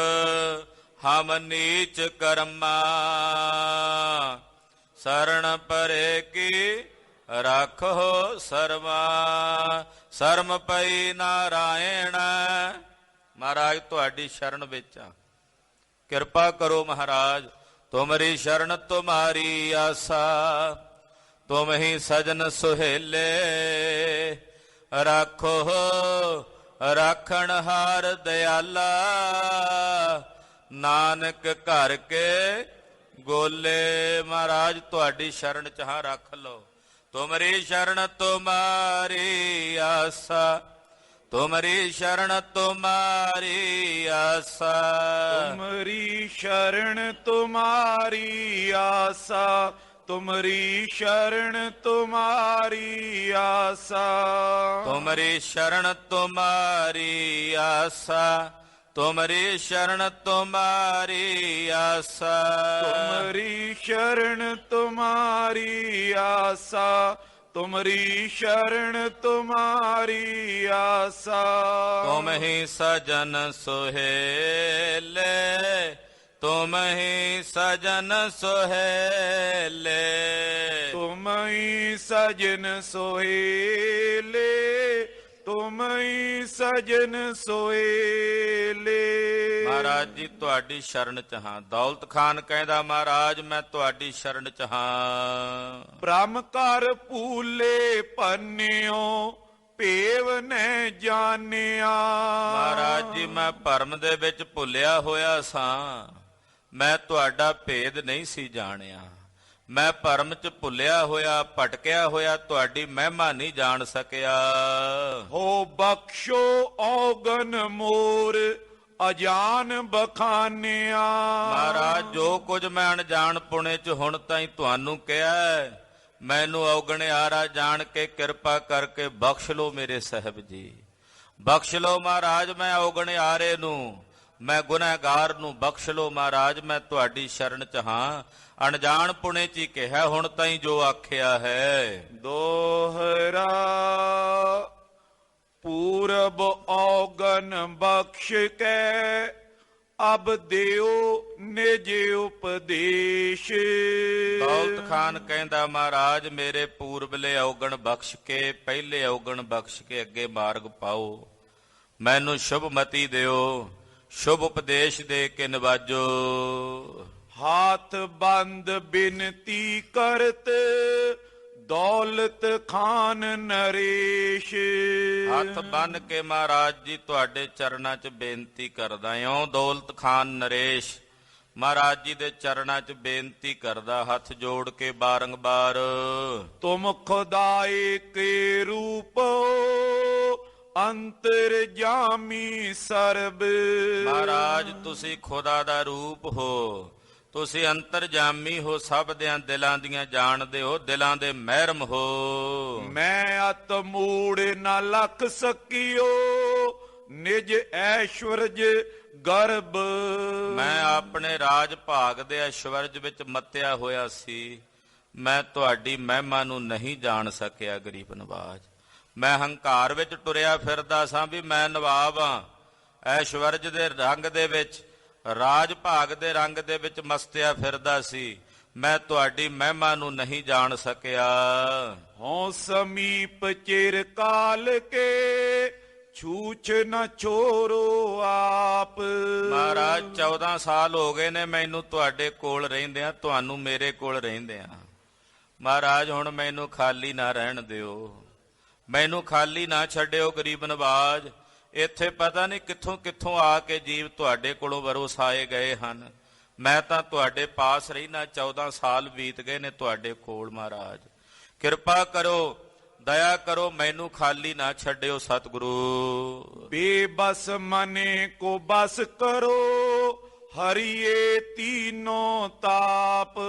ਹਮ ਨੀਚ ਕਰਮਾ, ਸਰਣ ਪਰੇ ਕੀ ਰੱਖੋ ਸਰਵਾ। ਸਰਮ ਪਈ ਨਾਰਾਇਣ, ਮਹਾਰਾਜ ਤੁਹਾਡੀ ਸ਼ਰਨ ਵਿੱਚ ਆ। ਕਿਰਪਾ ਕਰੋ ਮਹਾਰਾਜ, ਤੁਮਰੀ ਸ਼ਰਨ ਤੁਮਾਰੀ ਆਸਾ। ਤੁਮ ਹੀ ਸਜਨ ਸੁਹੇਲੇ, ਰਾਖੋ ਰਾਖਣ ਹਾਰ ਦਿਆਲਾ। ਨਾਨਕ ਘਰ ਕੇ ਗੋਲੇ, ਮਹਾਰਾਜ ਤੁਹਾਡੀ ਸ਼ਰਨ ਚ ਹਾਂ, ਰੱਖ ਲਓ। ਤੁਮਰੀ ਸ਼ਰਨ ਤੁਮਾਰੀ ਆਸਾ, ਤੁਮਰੀ ਸ਼ਰਨ ਤੁਮਾਰੀ ਆਸਾ। ਤੁਮਰੀ ਸ਼ਰਨ ਤੁਮਾਰੀ ਆਸਾ, ਤੁਮਰੀ ਸ਼ਰਨ ਤੁਮਾਰੀ ਆਸਾ। ਤੁਮਰੀ ਸ਼ਰਨ ਤੁਮਾਰੀ ਆਸਾ, ਤੁਮਰੀ ਸ਼ਰਨ ਤੁਮਾਰੀ ਆਸਾ। ਤੁਮਰੀ ਸ਼ਰਨ ਤੁਮਾਰੀ ਆਸਾ, ਤੁਮਰੀ ਸ਼ਰਨ ਤੁਮਾਰੀ ਆਸਾ। ਤੁਮ ਹੀ ਸਜਨ ਸੁਹੇਲੇ, ਤੁਮ ਹੀ ਸਜਨ ਸੁਹੇਲੇ। ਤੁਮ ਹੀ ਸਜਨ ਸੁਹੇਲੇ, ਤੁਮ ਹੀ ਸਜਨ ਸੁਹੇਲੇ। ਮਹਾਰਾਜ ਜੀ ਤੁਹਾਡੀ ਸ਼ਰਨ ਚ ਹਾਂ। ਦੌਲਤ ਖਾਨ ਕਹਿੰਦਾ ਮਹਾਰਾਜ ਮੈਂ ਤੁਹਾਡੀ ਸ਼ਰਨ ਚ ਹਾਂ। ਬ੍ਰਹਮ ਘਰ ਭੂਲੇ ਪੰਨਿਓ, ਭੇਵ ਨਹਿ ਜਾਣਿਆ। ਮਹਾਰਾਜ ਜੀ ਮੈਂ ਭਰਮ ਦੇ ਵਿੱਚ ਭੁੱਲਿਆ ਹੋਇਆ ਸਾਂ, ਮੈਂ ਤੁਹਾਡਾ ਭੇਦ ਨਹੀਂ ਸੀ ਜਾਣਿਆ। ਮੈਂ ਭਰਮ ਚ ਭੁੱਲਿਆ ਹੋਇਆ ਭਟਕਿਆ ਹੋਇਆ ਤੁਹਾਡੀ ਮਹਿਮਾ ਨਹੀਂ ਜਾਣ ਸਕਿਆ। ਹੋ ਬਖਸ਼ੋ ਔਗਣ ਮੋਰ ਅਜਾਨ ਬਖਾਨਿਆ। ਮਹਾਰਾਜ ਜੋ ਕੁਝ ਮੈਂ ਅਣਜਾਣ ਪੁਣੇ ਚ ਹੁਣ ਤਾਈਂ ਤੁਹਾਨੂੰ ਕਿਹਾ, ਮੈਨੂੰ ਔਗਣਿਆਰਾ ਜਾਣ ਕੇ ਕਿਰਪਾ ਕਰਕੇ ਬਖਸ਼ ਲੋ ਮੇਰੇ ਸਾਹਿਬ ਜੀ, ਬਖਸ਼ ਲੋ ਮਹਾਰਾਜ। ਮੈਂ ਔਗਣਿਆਰੇ ਨੂੰ, ਮੈਂ ਗੁਨਾਹਗਾਰ ਨੂੰ ਬਖਸ਼ ਲੋ ਮਹਾਰਾਜ। ਮੈਂ ਤੁਹਾਡੀ ਸ਼ਰਨ ਚ ਹਾਂ, ਅਣਜਾਣ ਪੁਣੇ ਚ ਹੀ ਕਿਹਾ ਹੁਣ ਤਾਈਂ ਜੋ ਆਖਿਆ ਹੈ। ਦੋਹਰਾ ਪੂਰਬ ਔਗਣ ਬਖਸ਼ ਕੇ ਅਬ ਦਿਓ ਨਿਜ ਉਪਦੇਸ਼। ਦੌਲਤ ਖਾਨ ਕਹਿੰਦਾ ਮਹਾਰਾਜ ਮੇਰੇ ਪੂਰਬਲੇ ਔਗਣ ਬਖਸ਼ ਕੇ, ਪਹਿਲੇ ਔਗਣ ਬਖਸ਼ ਕੇ ਅੱਗੇ ਮਾਰਗ ਪਾਓ, ਮੈਨੂੰ ਸ਼ੁਭ ਮਤੀ ਦਿਓ, ਸ਼ੁਭ ਉਪਦੇਸ਼ ਦੇ ਕੇ ਨਿਵਾਜੋ। ਹਾਥ ਬੰਦ ਬਿਨਤੀ ਕਰਤ ਦੌਲਤ ਖਾਨ ਨਰੇਸ਼। ਹੱਥ ਬੰਨ ਕੇ ਮਹਾਰਾਜ ਜੀ ਤੁਹਾਡੇ ਚਰਨਾਂ 'ਚ ਬੇਨਤੀ ਕਰਦਾ ਹਾਂ। ਦੌਲਤ ਖਾਨ ਨਰੇਸ਼ ਮਹਾਰਾਜ ਜੀ ਦੇ ਚਰਨਾਂ 'ਚ ਬੇਨਤੀ ਕਰਦਾ ਹੱਥ ਜੋੜ ਕੇ ਬਾਰੰਬਾਰ। ਤੁਮ ਖੁਦਾਏ ਕੇ ਰੂਪ ਅੰਤਰ ਜਾਮੀ ਸਰਬ। ਮਹਾਰਾਜ ਤੁਸੀਂ ਖੁਦਾ ਦਾ ਰੂਪ ਹੋ, ਤੁਸੀਂ ਅੰਤਰਜਾਮੀ ਹੋ, ਸਭ ਦਿਆਂ ਦਿਲਾਂ ਦੀਆਂ ਜਾਣਦੇ ਹੋ, ਦਿਲਾਂ ਦੇ ਮਹਿਰਮ ਹੋ। ਮੈਂ ਅਤ ਮੂੜ ਨਾ ਲਖ ਸਕੀਓ ਨਿਜ ਐਸ਼ਵਰਜ ਗਰਬ। ਮੈਂ ਆਪਣੇ ਰਾਜ ਭਾਗ ਦੇ ਐਸ਼ਵਰਜ ਵਿੱਚ ਮੱਤਿਆ ਹੋਇਆ ਸੀ, ਮੈਂ ਤੁਹਾਡੀ ਮਹਿਮਾ ਨੂੰ ਨਹੀਂ ਜਾਣ ਸਕਿਆ ਗਰੀਬ ਨਵਾਜ। ਮੈਂ ਹੰਕਾਰ ਵਿੱਚ ਟੁਰਿਆ ਫਿਰਦਾ ਸਾਂ ਵੀ ਮੈਂ ਨਵਾਬ ਹਾਂ, ਐਸ਼ਵਰਜ ਦੇ ਰੰਗ ਦੇ ਵਿੱਚ, ਰਾਜ ਭਾਗ ਦੇ ਰੰਗ ਦੇ ਵਿੱਚ ਮਸਤਿਆ ਫਿਰਦਾ ਸੀ, ਮੈਂ ਤੁਹਾਡੀ ਮਹਿਮਾ ਨੂੰ ਨਹੀਂ ਜਾਣ ਸਕਿਆ। ਹੋਂ ਸਮੀਪ ਚਿਰ ਕਾਲ ਕੇ ਛੂਛ ਨਾ ਛੋਰੋ ਆਪ। ਮਹਾਰਾਜ 14 ਸਾਲ ਹੋ ਗਏ ਨੇ ਮੈਨੂੰ ਤੁਹਾਡੇ ਕੋਲ ਰਹਿੰਦਿਆਂ, ਤੁਹਾਨੂੰ ਮੇਰੇ ਕੋਲ ਰਹਿੰਦਿਆਂ। ਮਹਾਰਾਜ ਹੁਣ ਮੈਨੂੰ ਖਾਲੀ ਨਾ ਰਹਿਣ ਦਿਓ, ਮੈਨੂੰ ਖਾਲੀ ਨਾ ਛੱਡਿਓ ਗਰੀਬ ਨਵਾਜ। ਇੱਥੇ ਪਤਾ ਨਹੀਂ ਕਿੱਥੋਂ ਕਿੱਥੋਂ ਆ ਕੇ ਜੀਵ ਤੁਹਾਡੇ ਕੋਲੋਂ ਵਰੋਸਾਏ ਗਏ ਹਨ। ਮੈਂ ਤਾਂ ਤੁਹਾਡੇ ਪਾਸ ਰਹਿਣਾ, 14 ਸਾਲ ਬੀਤ ਗਏ ਨੇ ਤੁਹਾਡੇ ਕੋਲ। ਮਹਾਰਾਜ ਕਿਰਪਾ ਕਰੋ, ਦਇਆ ਕਰੋ, ਮੈਨੂੰ ਖਾਲੀ ਨਾ ਛੱਡਿਓ ਸਤਿਗੁਰੂ। ਬੇਬਸ ਮਨੇ ਕੋ ਬਸ ਕਰੋ ਹਰੀਏ ਤੀਨੋਂ ਤਾਪ।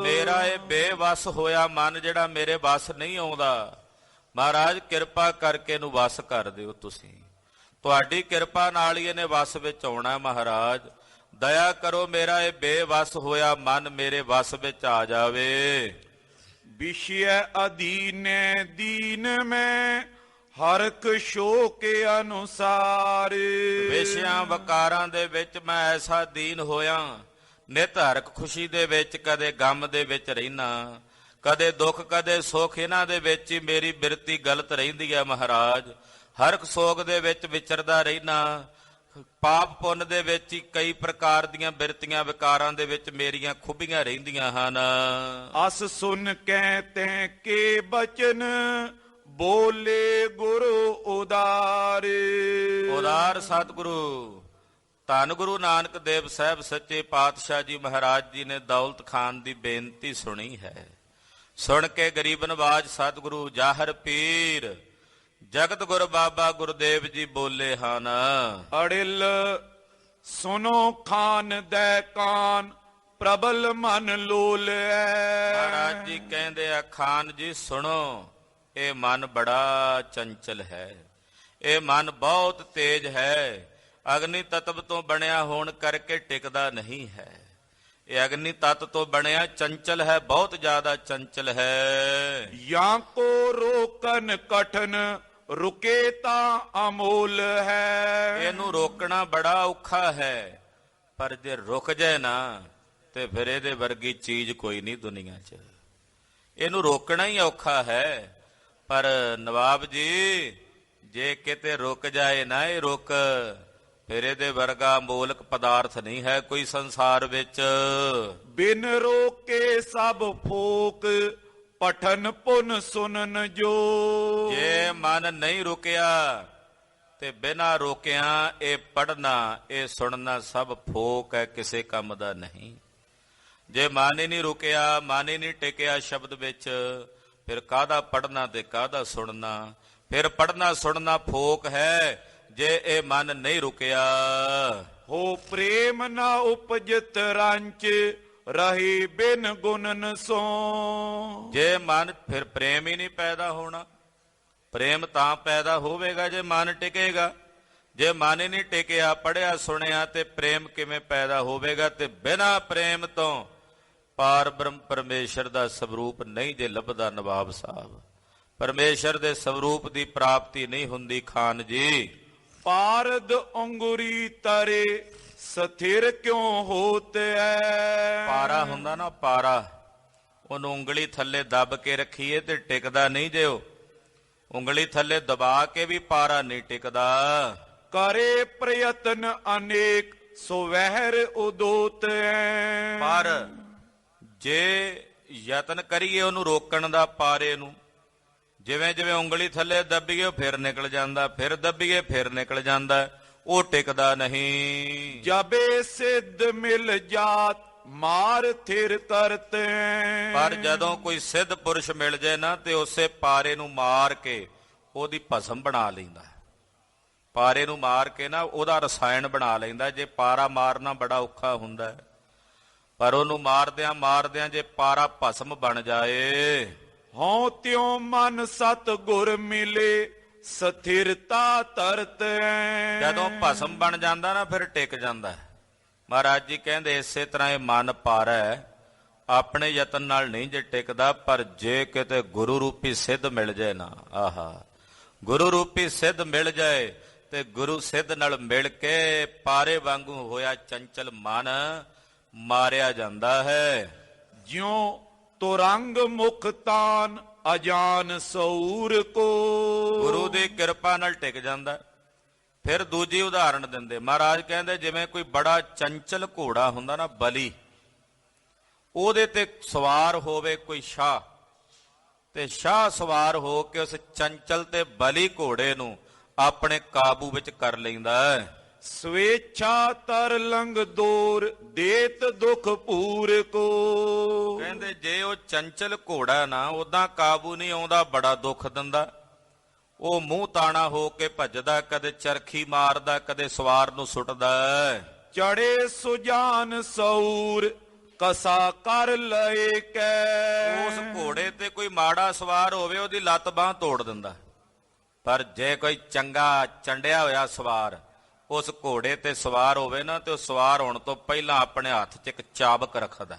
ਮੇਰਾ ਇਹ ਬੇਵਸ ਹੋਇਆ ਮਨ ਜਿਹੜਾ ਮੇਰੇ ਵਸ ਨਹੀਂ ਆਉਂਦਾ, ਮਹਾਰਾਜ ਕਿਰਪਾ ਕਰਕੇ ਇਹਨੂੰ ਵਸ ਕਰ ਦਿਓ ਤੁਸੀਂ। ਤੁਹਾਡੀ ਕਿਰਪਾ ਨਾਲ ਹੀ ਇਹਨੇ ਵਸ ਵਿੱਚ ਆਉਣਾ। ਮਹਾਰਾਜ ਦਇਆ ਕਰੋ, ਮੇਰਾ ਇਹ ਬੇਵਸ ਹੋਇਆ ਮਨ ਮੇਰੇ ਵਸ ਵਿੱਚ ਆ ਜਾਵੇ। ਵਿਸ਼ੇ ਅਧੀਨੇ ਦੀਨ ਮੈਂ ਹਰਕ ਸ਼ੋਕ ਅਨੁਸਾਰ। ਵਿਸ਼ਿਆਂ ਵਕਾਰਾਂ ਦੇ ਵਿੱਚ ਮੈਂ ਐਸਾ ਦੀਨ ਹੋਇਆ, ਨਿਤ ਹਰਕ ਖੁਸ਼ੀ ਦੇ ਵਿੱਚ, ਕਦੇ ਗਮ ਦੇ ਵਿੱਚ ਰਹਿਣਾ, ਕਦੇ ਦੁੱਖ ਕਦੇ ਸੁੱਖ, ਇਹਨਾਂ ਦੇ ਵਿੱਚ ਹੀ ਮੇਰੀ ਬਿਰਤੀ ਗਲਤ ਰਹਿੰਦੀ ਹੈ। ਮਹਾਰਾਜ ਹਰਕ ਸੋਗ ਦੇ ਵਿੱਚ ਵਿਚਰਦਾ ਰਹਿਣਾ, ਪਾਪ ਪੁੰਨ ਦੇ ਵਿੱਚ ਹੀ ਕਈ ਪ੍ਰਕਾਰ ਦੀਆਂ ਬਿਰਤੀਆਂ ਵਿਕਾਰਾਂ ਦੇ ਵਿੱਚ ਮੇਰੀਆਂ ਖੁੱਬੀਆਂ ਰਹਿੰਦੀਆਂ ਹਨ। ਅਸ ਸੁਨ ਕਹਿ ਤੈ ਕੇ ਬਚਨ ਬੋਲੇ ਗੁਰੂ ਉਦਾਰ। ਉਦਾਰ ਸਤਿਗੁਰੂ ਧੰਨ ਗੁਰੂ ਨਾਨਕ ਦੇਵ ਸਾਹਿਬ ਸੱਚੇ ਪਾਤਸ਼ਾਹ ਜੀ ਮਹਾਰਾਜ ਜੀ ਨੇ ਦੌਲਤ ਖਾਨ ਦੀ ਬੇਨਤੀ ਸੁਣੀ ਹੈ। ਸੁਣ ਕੇ ਗਰੀਬ ਨਵਾਜ ਸਤਿਗੁਰੂ ਜਾਹਰ ਪੀਰ ਜਗਤ ਗੁਰ ਬਾਬਾ ਗੁਰਦੇਵ ਜੀ ਬੋਲੇ ਹਨ। ਅੜਿਲ ਸੁਨੋ ਖਾਨ ਦੈ ਕਾਨ ਪ੍ਰਬਲ ਮਨ ਲੋਲ। ਮਹਾਰਾਜ ਜੀ ਕਹਿੰਦੇ ਆ ਖਾਨ ਜੀ ਸੁਣੋ, ਇਹ ਮਨ ਬੜਾ ਚੰਚਲ ਹੈ, ਇਹ ਮਨ ਬਹੁਤ ਤੇਜ ਹੈ, ਅਗਨੀ ਤਤਵ ਤੋਂ ਬਣਿਆ ਹੋਣ ਕਰਕੇ ਟਿਕਦਾ ਨਹੀਂ ਹੈ। ਇਹ ਅਗਨੀ ਤਤ ਤੋਂ ਬਣਿਆ ਚੰਚਲ ਹੈ, ਬਹੁਤ ਜ਼ਿਆਦਾ ਚੰਚਲ ਹੈ। ਜਾਂ ਕੋ ਰੋਕਨ ਕਠਨ ਰੁਕੇ ਤਾਂ ਅਮੋਲ ਹੈ। ਇਹਨੂੰ ਰੋਕਣਾ ਬੜਾ ਔਖਾ ਹੈ, ਪਰ ਜੇ ਰੁਕ ਜਾਏ ਨਾ ਤੇ ਫਿਰ ਇਹਦੇ ਵਰਗੀ ਚੀਜ਼ ਕੋਈ ਨਹੀਂ ਦੁਨੀਆ 'ਚ। ਇਹਨੂੰ ਰੋਕਣਾ ਹੀ ਔਖਾ ਹੈ, ਪਰ ਨਵਾਬ ਜੀ ਜੇ ਕਿਤੇ ਰੁਕ ਜਾਏ ਨਾ ਇਹ ਰੁਕ, ਫਿਰ ਇਹਦੇ ਵਰਗਾ ਮੋਲਕ ਪਦਾਰਥ ਨਹੀਂ ਹੈ ਕੋਈ ਸੰਸਾਰ ਵਿੱਚ। ਬਿਨ ਰੋਕੇ ਸਭ ਫੋਕ ਪਠਨ ਪੁਨ ਸੁਨਨ ਜੋ। ਜੇ ਮਨ ਨਹੀਂ ਰੁਕਿਆ ਤੇ ਬਿਨਾਂ ਰੋਕਿਆਂ ਇਹ ਪੜਨਾ ਇਹ ਸੁਣਨਾ ਸਭ ਫੋਕ ਹੈ, ਕਿਸੇ ਕੰਮ ਦਾ ਨਹੀਂ। ਜੇ ਮਨ ਹੀ ਨਹੀਂ ਰੁਕਿਆ, ਮਨ ਹੀ ਨਹੀਂ ਟਿਕਿਆ ਸ਼ਬਦ ਵਿੱਚ, ਫਿਰ ਕਾਹਦਾ ਪੜ੍ਹਨਾ ਤੇ ਕਾਹਦਾ ਸੁਣਨਾ। ਫਿਰ ਪੜ੍ਹਨਾ ਸੁਣਨਾ ਫੋਕ ਹੈ ਜੇ ਇਹ ਮਨ ਨਹੀਂ ਰੁਕਿਆ। ਹੋ ਪ੍ਰੇਮ ਨਾ ਉਪਜਤ ਰੰਚ, ਰਹੇ ਬਿਨ ਗੁਣਨ ਸੋ। ਜੇ ਮਨ, ਫਿਰ ਪ੍ਰੇਮ ਹੀ ਨਹੀਂ ਪੈਦਾ ਹੋਣਾ। ਪ੍ਰੇਮ ਤਾਂ ਪੈਦਾ ਹੋਵੇਗਾ ਜੇ ਮਨ ਟਿਕੇਗਾ। ਜੇ ਮਨ ਹੀ ਨਹੀਂ ਟਿਕਿਆ, ਪੜ੍ਹਿਆ ਸੁਣਿਆ, ਤੇ ਪ੍ਰੇਮ ਕਿਵੇਂ ਪੈਦਾ ਹੋਵੇਗਾ। ਤੇ ਬਿਨਾਂ ਪ੍ਰੇਮ ਤੋਂ ਪਾਰ ਬ੍ਰਹਮ ਪਰਮੇਸ਼ਰ ਦਾ ਸਵਰੂਪ ਨਹੀਂ ਜੇ ਲੱਭਦਾ। ਨਵਾਬ ਸਾਹਿਬ, ਪਰਮੇਸ਼ਰ ਦੇ ਸਵਰੂਪ ਦੀ ਪ੍ਰਾਪਤੀ ਨਹੀਂ ਹੁੰਦੀ ਖਾਨ ਜੀ। ਪਾਰਦ ਅੰਗੁਰੀ ਤਰੇ, ਸਥਿਰ ਕਿਉਂ ਹੋਤ ਹੈ। ਪਾਰਾ ਹੁੰਦਾ ਨਾ, ਪਾਰਾ, ਉਹਨੂੰ ਉਂਗਲੀ ਥੱਲੇ ਦੱਬ ਕੇ ਰੱਖੀਏ ਤੇ ਟਿਕਦਾ ਨਹੀਂ। ਜੇ ਉਹ ਉਂਗਲੀ ਥੱਲੇ ਦਬਾ ਕੇ ਵੀ ਪਾਰਾ ਨਹੀਂ ਟਿਕਦਾ। ਕਰੇ ਪ੍ਰਯਤਨ ਅਨੇਕ, ਸੋ ਵਹਿਰ ਉਦੋਤ ਹੈ। ਪਰ ਜੇ ਯਤਨ ਕਰੀਏ ਉਹਨੂੰ ਰੋਕਣ ਦਾ, ਪਾਰੇ ਨੂੰ, ਜਿਵੇਂ ਜਿਵੇਂ ਉਂਗਲੀ ਥੱਲੇ ਦੱਬੀਏ ਫਿਰ ਨਿਕਲ ਜਾਂਦਾ, ਫਿਰ ਦੱਬੀਏ ਫਿਰ ਨਿਕਲ ਜਾਂਦਾ, ਉਹ ਟਿਕਦਾ ਨਹੀਂ। ਜਬੇ ਸਿੱਧ ਮਿਲ ਜਾਤ, ਮਾਰ ਥਿਰ ਕਰਤ। ਪਰ ਜਦੋਂ ਕੋਈ ਸਿੱਧ ਪੁਰਸ਼ ਮਿਲ ਜਾਏ ਨਾ, ਤੇ ਉਸੇ ਪਾਰੇ ਨੂੰ ਮਾਰ ਕੇ ਉਹਦੀ ਭਸਮ ਬਣਾ ਲੈਂਦਾ। ਪਾਰੇ ਨੂੰ ਮਾਰ ਕੇ ਨਾ ਉਹਦਾ ਰਸਾਇਣ ਬਣਾ ਲੈਂਦਾ। ਜੇ ਪਾਰਾ ਮਾਰਨਾ ਬੜਾ ਔਖਾ ਹੁੰਦਾ ਹੈ, ਪਰ ਉਹਨੂੰ ਮਾਰਦਿਆਂ ਮਾਰਦਿਆਂ ਜੇ ਪਾਰਾ ਭਸਮ ਬਣ ਜਾਏ। ਹਉ ਤਿਉ ਮਨ ਸਤ ਗੁਰ ਮਿਲੇ, ਸਥਿਰਤਾ ਤਰਤ। ਜਦੋਂ ਭਸਮ ਬਣ ਜਾਂਦਾ ਨਾ, ਫਿਰ ਟਿਕ ਜਾਂਦਾ। ਮਹਾਰਾਜ ਜੀ ਕਹਿੰਦੇ ਇਸੇ ਤਰ੍ਹਾਂ ਇਹ ਮਨ ਪਾਰਾ ਹੈ, ਆਪਣੇ ਯਤਨ ਨਾਲ ਨਹੀਂ ਜੇ ਟਿਕਦਾ। ਪਰ ਜੇ ਕਿਤੇ ਗੁਰੂ ਰੂਪੀ ਸਿੱਧ ਮਿਲ ਜਾਏ ਨਾ, ਆਹਾ, ਗੁਰੂ ਰੂਪੀ ਸਿੱਧ ਮਿਲ ਜਾਏ, ਤੇ ਗੁਰੂ ਸਿੱਧ ਨਾਲ ਮਿਲ ਕੇ ਪਾਰੇ ਵਾਂਗੂ ਹੋਇਆ ਚੰਚਲ ਮਨ ਮਾਰਿਆ ਜਾਂਦਾ ਹੈ। ਜਿਉ ਤੁਰੰਗ ਮੁਖ ਤਾਨ, ਅਜਾਨ ਸਊਰ ਕੋ। ਗੁਰੂ ਦੀ ਕਿਰਪਾ ਨਾਲ ਟਿਕ ਜਾਂਦਾ। ਫਿਰ ਦੂਜੀ ਉਦਾਹਰਣ ਦਿੰਦੇ ਮਹਾਰਾਜ, ਕਹਿੰਦੇ ਜਿਵੇਂ ਕੋਈ ਬੜਾ ਚੰਚਲ ਘੋੜਾ ਹੁੰਦਾ ਨਾ, ਬਲੀ, ਉਹਦੇ ਤੇ ਸਵਾਰ ਹੋਵੇ ਕੋਈ ਸ਼ਾਹ, ਤੇ ਸ਼ਾਹ ਸਵਾਰ ਹੋ ਕੇ ਉਸ ਚੰਚਲ ਤੇ ਬਲੀ ਘੋੜੇ ਨੂੰ ਆਪਣੇ ਕਾਬੂ ਵਿੱਚ ਕਰ ਲੈਂਦਾ ਹੈ। ਸਵੇਛਾ ਤਰ ਲੰਗ ਦੂਰ, ਦੇਤ ਦੁਖ ਪੂਰ ਕੋ। ਕਹਿੰਦੇ ਜੇ ਉਹ ਚੰਚਲ ਘੋੜਾ ਨਾ, ਉਦਾਂ ਕਾਬੂ ਨਹੀਂ ਆਉਂਦਾ, ਬੜਾ ਦੁੱਖ ਦਿੰਦਾ। ਉਹ ਮੂੰਹ ਤਾਣਾ ਹੋ ਕੇ ਭੱਜਦਾ, ਕਦੇ ਚਰਖੀ ਮਾਰਦਾ, ਕਦੇ ਸਵਾਰ ਨੂੰ ਸੁੱਟਦਾ। ਚੜੇ ਸੁਜਾਨ ਸਊਰ, ਕਸਾ ਕਰ ਲਏ ਕੈ। ਉਸ ਘੋੜੇ ਤੇ ਕੋਈ ਮਾੜਾ ਸਵਾਰ ਹੋਵੇ, ਉਹਦੀ ਲੱਤ ਬਾਂਹ ਤੋੜ ਦਿੰਦਾ। ਪਰ ਜੇ ਕੋਈ ਚੰਗਾ ਚੰਡਿਆ ਹੋਇਆ ਸਵਾਰ ਉਸ ਘੋੜੇ ਤੇ ਸਵਾਰ ਹੋਵੇ ਨਾ, ਤੇ ਉਹ ਸਵਾਰ ਹੋਣ ਤੋਂ ਪਹਿਲਾਂ ਆਪਣੇ ਹੱਥ 'ਚ ਇੱਕ ਚਾਬਕ ਰੱਖਦਾ।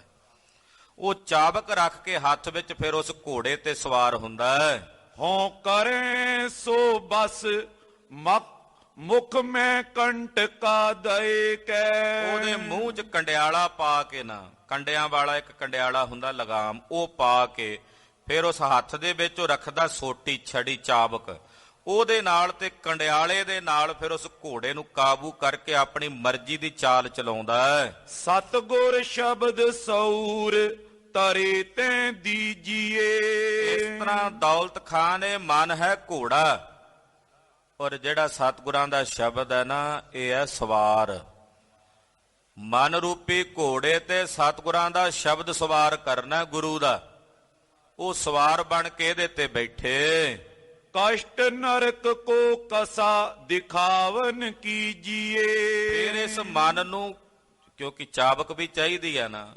ਉਹ ਚਾਬਕ ਰੱਖ ਕੇ ਹੱਥ ਵਿੱਚ ਫਿਰ ਉਸ ਘੋੜੇ ਤੇ ਸਵਾਰ ਹੁੰਦਾ ਹੈ। ਹੋਂ ਕਰੇ ਸੋ ਬਸ, ਮੁਖ ਮੈਂ ਕੰਟਕਾ ਦਏ ਕੈ। ਉਹਦੇ ਮੂੰਹ 'ਚ ਕੰਡਿਆਲਾ ਪਾ ਕੇ ਨਾ, ਕੰਡਿਆਂ ਵਾਲਾ ਇੱਕ ਕੰਡਿਆਲਾ ਹੁੰਦਾ ਲਗਾਮ, ਉਹ ਪਾ ਕੇ ਫਿਰ ਉਸ ਹੱਥ ਦੇ ਵਿੱਚ ਉਹ ਰੱਖਦਾ ਸੋਟੀ, ਛੜੀ, ਚਾਬਕ। ਉਹਦੇ ਨਾਲ ਤੇ ਕੰਡਿਆਲੇ ਦੇ ਨਾਲ ਫਿਰ ਉਸ ਘੋੜੇ ਨੂੰ ਕਾਬੂ ਕਰਕੇ ਆਪਣੀ ਮਰਜ਼ੀ ਦੀ ਚਾਲ ਚਲਾਉਂਦਾ ਹੈ। ਸਤਿਗੁਰ ਸ਼ਬਦ ਸਊਰ, ਤਰੇ ਤੈਂ ਦੀਜੀਏ। ਇਸ ਤਰ੍ਹਾਂ ਦੌਲਤ ਖਾਨ ਇਹ ਮਨ ਹੈ ਘੋੜਾ, ਔਰ ਜਿਹੜਾ ਸਤਿਗੁਰਾਂ ਦਾ ਸ਼ਬਦ ਹੈ ਨਾ, ਇਹ ਹੈ ਸਵਾਰ। ਮਨ ਰੂਪੀ ਘੋੜੇ ਤੇ ਸਤਿਗੁਰਾਂ ਦਾ ਸ਼ਬਦ ਸਵਾਰ ਕਰਨਾ ਗੁਰੂ ਦਾ। ਉਹ ਸਵਾਰ ਬਣ ਕੇ ਇਹਦੇ ਤੇ ਬੈਠੇ। ਕਸ਼ਟ ਨਰਕ ਕੋ ਕਸਾ, ਦਿਖਾਵਨ ਕੀਜੀਏ। ਫਿਰ ਇਸ ਮਨ ਨੂੰ, ਕਿਉਂਕਿ ਚਾਬਕ ਵੀ ਚਾਹੀਦੀ ਹੈ ਨਾ,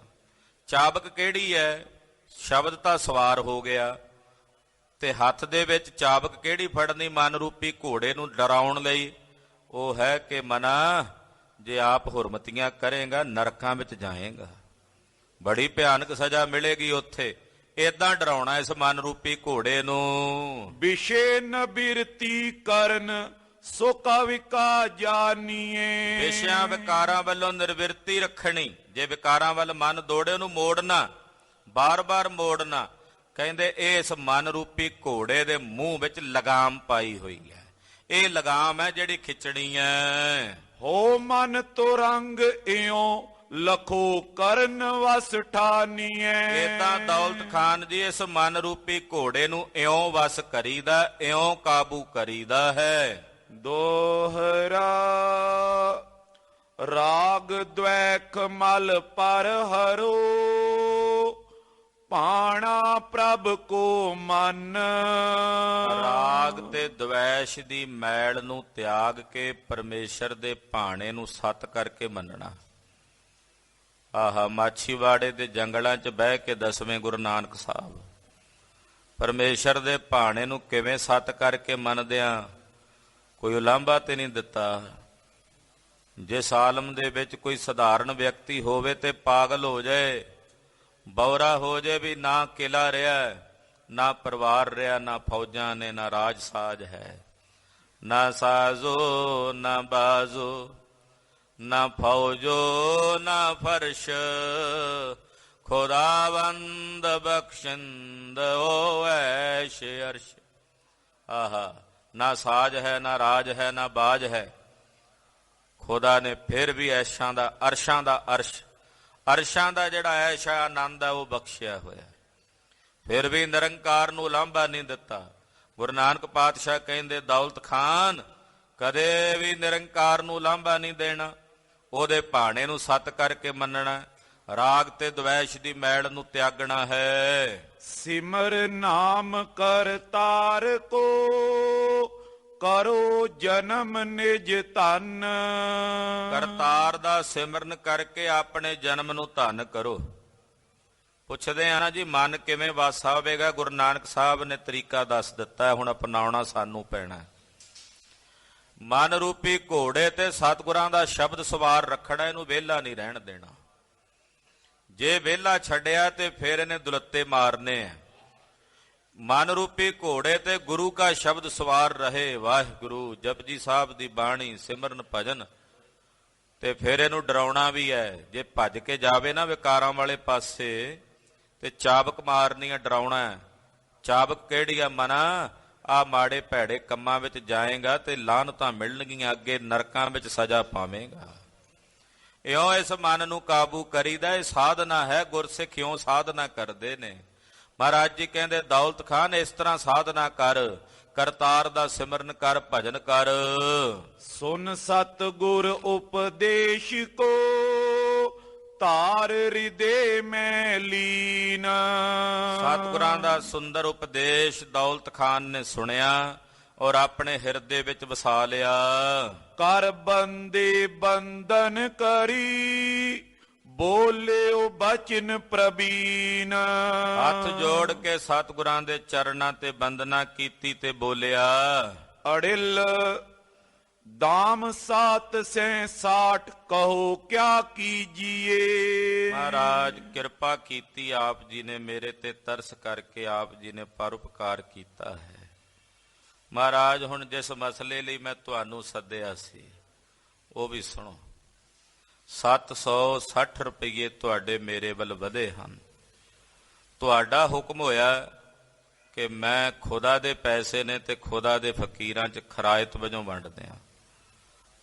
ਚਾਬਕ ਕਿਹੜੀ ਹੈ? ਸ਼ਬਦ ਤਾਂ ਸਵਾਰ ਹੋ ਗਿਆ, ਤੇ ਹੱਥ ਦੇ ਵਿੱਚ ਚਾਬਕ ਕਿਹੜੀ ਫੜਨੀ ਮਨ ਰੂਪੀ ਘੋੜੇ ਨੂੰ ਡਰਾਉਣ ਲਈ? ਉਹ ਹੈ ਕਿ ਮਨਾ, ਜੇ ਆਪ ਹੁਰਮਤੀਆਂ ਕਰੇਗਾ ਨਰਕਾਂ ਵਿੱਚ ਜਾਏਗਾ, ਬੜੀ ਭਿਆਨਕ ਸਜ਼ਾ ਮਿਲੇਗੀ ਉੱਥੇ। ਏਦਾਂ ਡਰਾਉਣਾ ਇਸ ਮਨ ਰੂਪੀ ਘੋੜੇ ਨੂੰ। ਵਿਸ਼ੇ ਨ ਬਿਰਤੀ ਕਰਨ, ਸੋ ਕਵਿਕਾ ਜਾਨੀਏ। ਵਿਸ਼ਿਆਂ ਵਿਕਾਰਾਂ ਵੱਲੋਂ ਨਿਰਵਿਰਤੀ ਰੱਖਣੀ। ਜੇ ਵਿਕਾਰਾਂ ਵੱਲ ਮਨ ਦੌੜੇ ਉਹਨੂੰ ਮੋੜਨਾ, ਬਾਰ-ਬਾਰ ਮੋੜਨਾ। ਕਹਿੰਦੇ ਇਸ ਮਨ ਰੂਪੀ ਘੋੜੇ ਦੇ ਮੂੰਹ ਵਿੱਚ ਲਗਾਮ ਪਾਈ ਹੋਈ ਹੈ। ਇਹ ਲਗਾਮ ਹੈ ਜਿਹੜੀ ਖਿੱਚਣੀ ਹੈ। ਹੋ ਮਨ ਤੁਰੰਗ ਇਉਂ, ਲਖੋ ਕਰਨ ਵਸ ਠਾਨੀਏ। ਏਦਾਂ ਦੌਲਤ ਖਾਨ ਜੀ ਇਸ ਮਨ ਰੂਪੀ ਘੋੜੇ ਨੂੰ ਇਉਂ ਵਸ ਕਰੀਦਾ, ਇਉਂ ਕਾਬੂ ਕਰੀਦਾ ਹੈ। ਦੋਹਰਾ ਰਾਗ ਦ્વੈਖ ਮਲ ਪਰ ਹਰੋ, ਪਾਣਾ ਪ੍ਰਭ ਕੋ ਮਨ। ਰਾਗ ਤੇ ਦ્વੈਸ਼ ਦੀ ਮੈਲ ਨੂੰ ਤਿਆਗ ਕੇ ਪਰਮੇਸ਼ਰ ਦੇ ਭਾਣੇ ਨੂੰ ਸਤ ਕਰਕੇ ਮੰਨਣਾ। ਆਹਾ, ਮਾਛੀਵਾੜੇ ਦੇ ਜੰਗਲਾਂ 'ਚ ਬਹਿ ਕੇ ਦਸਵੇਂ ਗੁਰੂ ਨਾਨਕ ਸਾਹਿਬ ਪਰਮੇਸ਼ਰ ਦੇ ਭਾਣੇ ਨੂੰ ਕਿਵੇਂ ਸਤ ਕਰਕੇ ਮੰਨਦਿਆਂ ਕੋਈ ਉਲਾਂਭਾ ਤੇ ਨਹੀਂ ਦਿੱਤਾ। ਜਿਸ ਆਲਮ ਦੇ ਵਿੱਚ ਕੋਈ ਸਧਾਰਨ ਵਿਅਕਤੀ ਹੋਵੇ ਤੇ ਪਾਗਲ ਹੋ ਜਾਏ, ਬੌਰਾ ਹੋ ਜਾਏ ਵੀ ਨਾ ਕਿਲਾ ਰਿਹਾ, ਨਾ ਪਰਿਵਾਰ ਰਿਹਾ, ਨਾ ਫੌਜਾਂ ਨੇ, ਨਾ ਰਾਜ ਸਾਜ ਹੈ, ਨਾ ਸਾਜ਼ੋ ਨਾ ਬਾਜ਼ੋ, ਨਾ ਫੌਜੋ ਨਾ ਫਰਸ਼, ਖੁਦਾਵੰਦ ਬਖਸ਼ਿੰਦ ਓ ਐਸ਼ ਅਰਸ਼। ਆਹਾ, ਨਾ ਸਾਜ ਹੈ, ਨਾ ਰਾਜ ਹੈ, ਨਾ ਬਾਜ ਹੈ। ਖੁਦਾ ਨੇ ਫਿਰ ਵੀ ਐਸ਼ਾਂ ਦਾ, ਅਰਸ਼ਾਂ ਦਾ ਅਰਸ਼, ਅਰਸ਼ਾਂ ਦਾ ਜਿਹੜਾ ਐਸ਼ ਹੈ, ਆਨੰਦ ਹੈ, ਉਹ ਬਖਸ਼ਿਆ ਹੋਇਆ। ਫਿਰ ਵੀ ਨਿਰੰਕਾਰ ਨੂੰ ਉਲਾਂਭਾ ਨਹੀਂ ਦਿੱਤਾ। ਗੁਰੂ ਨਾਨਕ ਪਾਤਸ਼ਾਹ ਕਹਿੰਦੇ, ਦੌਲਤ ਖਾਨ ਕਦੇ ਵੀ ਨਿਰੰਕਾਰ ਨੂੰ ਉਲਾਂਭਾ ਨਹੀਂ ਦੇਣਾ, ਉਹਦੇ ਭਾਣੇ ਨੂੰ ਸਤ ਕਰਕੇ ਮੰਨਣਾ, ਰਾਗ ਤੇ ਦ્વੈਸ਼ ਦੀ ਮੈਲ ਨੂੰ ਤਿਆਗਣਾ ਹੈ। ਸਿਮਰ ਨਾਮ ਕਰਤਾਰ ਕੋ, ਕਰੋ ਜਨਮ ਨਿਜ ਧਨ। ਕਰਤਾਰ ਦਾ ਸਿਮਰਨ ਕਰਕੇ ਆਪਣੇ ਜਨਮ ਨੂੰ ਧਨ ਕਰੋ। ਪੁੱਛਦੇ ਆ ਨਾ ਜੀ, ਮਨ ਕਿਵੇਂ ਵਸ ਆਵੇਗਾ? ਗੁਰੂ ਨਾਨਕ ਸਾਹਿਬ ਨੇ ਤਰੀਕਾ ਦੱਸ ਦਿੱਤਾ, ਹੁਣ ਅਪਣਾਉਣਾ ਸਾਨੂੰ ਪੈਣਾ। ਮਨ ਰੂਪੀ ਘੋੜੇ ਤੇ ਸਤਿਗੁਰਾਂ ਦਾ ਸ਼ਬਦ ਸਵਾਰ ਰੱਖਣਾ, ਇਹਨੂੰ ਵਿਹਲਾ ਨਹੀਂ ਰਹਿਣ ਦੇਣਾ। ਜੇ ਵਿਹਲਾ ਛੱਡਿਆ ਤੇ ਫਿਰ ਇਹਨੇ ਦੁਲੱਤੇ ਮਾਰਨੇ ਆ। ਮਨ ਰੂਪੀ ਘੋੜੇ ਤੇ ਗੁਰੂ ਕਾ ਸ਼ਬਦ ਸਵਾਰ ਰਹੇ, ਵਾਹਿਗੁਰੂ, ਜਪਜੀ ਸਾਹਿਬ ਦੀ ਬਾਣੀ, ਸਿਮਰਨ ਭਜਨ, ਤੇ ਫਿਰ ਇਹਨੂੰ ਡਰਾਉਣਾ ਵੀ ਹੈ। ਜੇ ਭੱਜ ਕੇ ਜਾਵੇ ਨਾ ਵਿਕਾਰਾਂ ਵਾਲੇ ਪਾਸੇ ਤੇ ਚਾਬਕ ਮਾਰਨੀ ਹੈ, ਡਰਾਉਣਾ। ਚਾਬਕ ਕਿਹੜੀ ਆ? ਮਨਾ, ਆ ਮਾੜੇ ਭੈੜੇ ਕੰਮਾਂ ਵਿੱਚ ਜਾਏਗਾ ਤੇ ਲਾਹਨਤਾਂ ਮਿਲਣਗੀਆਂ, ਅੱਗੇ ਨਰਕਾਂ ਵਿੱਚ ਸਜ਼ਾ ਪਾਵੇਂਗਾ। ਇਉਂ ਇਸ ਮਨ ਨੂੰ ਕਾਬੂ ਕਰੀਦਾ, ਇਹ ਸਾਧਨਾ ਹੈ। ਗੁਰਸਿੱਖ ਇਉਂ ਸਾਧਨਾ ਕਰਦੇ ਨੇ। ਮਹਾਰਾਜ ਜੀ ਕਹਿੰਦੇ, ਦੌਲਤ ਖਾਨ ਇਸ ਤਰ੍ਹਾਂ ਸਾਧਨਾ ਕਰ, ਕਰਤਾਰ ਦਾ ਸਿਮਰਨ ਕਰ, ਭਜਨ ਕਰ। ਸੁਨ ਸਤ ਗੁਰ ਉਪਦੇਸ਼ ਕੋ, ਧਾਰ ਹਿਰਦੇ ਮੈਂ ਲੀਨ। ਸਤਿਗੁਰਾਂ ਦਾ ਸੁੰਦਰ ਉਪਦੇਸ਼ ਦੌਲਤ ਖਾਨ ਨੇ ਸੁਣਿਆ ਔਰ ਆਪਣੇ ਹਿਰਦੇ ਵਿੱਚ ਵਸਾ ਲਿਆ। ਕਰ ਬੰਦੇ ਬੰਧਨ ਕਰੀ, ਬੋਲਿਓ ਬਚਨ ਪ੍ਰਬੀਨ। ਹੱਥ ਜੋੜ ਕੇ ਸਤਿਗੁਰਾਂ ਦੇ ਚਰਨਾਂ ਤੇ ਬੰਦਨਾ ਕੀਤੀ ਤੇ ਬੋਲਿਆ, ਅੜਿਲ ਦਾਮ ਸਾਤ ਸੈ ਸਾਠ, ਕਹੋ ਕਿਆ ਕੀਜੀਏ। ਮਹਾਰਾਜ ਕਿਰਪਾ ਕੀਤੀ ਆਪ ਜੀ ਨੇ ਮੇਰੇ ਤੇ, ਤਰਸ ਕਰਕੇ ਆਪ ਜੀ ਨੇ ਪਰਉਪਕਾਰ ਕੀਤਾ ਹੈ। ਮਹਾਰਾਜ ਹੁਣ ਜਿਸ ਮਸਲੇ ਲਈ ਮੈਂ ਤੁਹਾਨੂੰ ਸੱਦਿਆ ਸੀ ਉਹ ਵੀ ਸੁਣੋ। 760 ਰੁਪਏ ਤੁਹਾਡੇ ਮੇਰੇ ਵੱਲ ਵਧੇ ਹਨ। ਤੁਹਾਡਾ ਹੁਕਮ ਹੋਇਆ ਕਿ ਮੈਂ ਖੁਦਾ ਦੇ ਪੈਸੇ ਨੇ ਤੇ ਖੁਦਾ ਦੇ ਫਕੀਰਾਂ 'ਚ ਖਰਾਇਤ ਵਜੋਂ ਵੰਡਦੇ ਹਾਂ।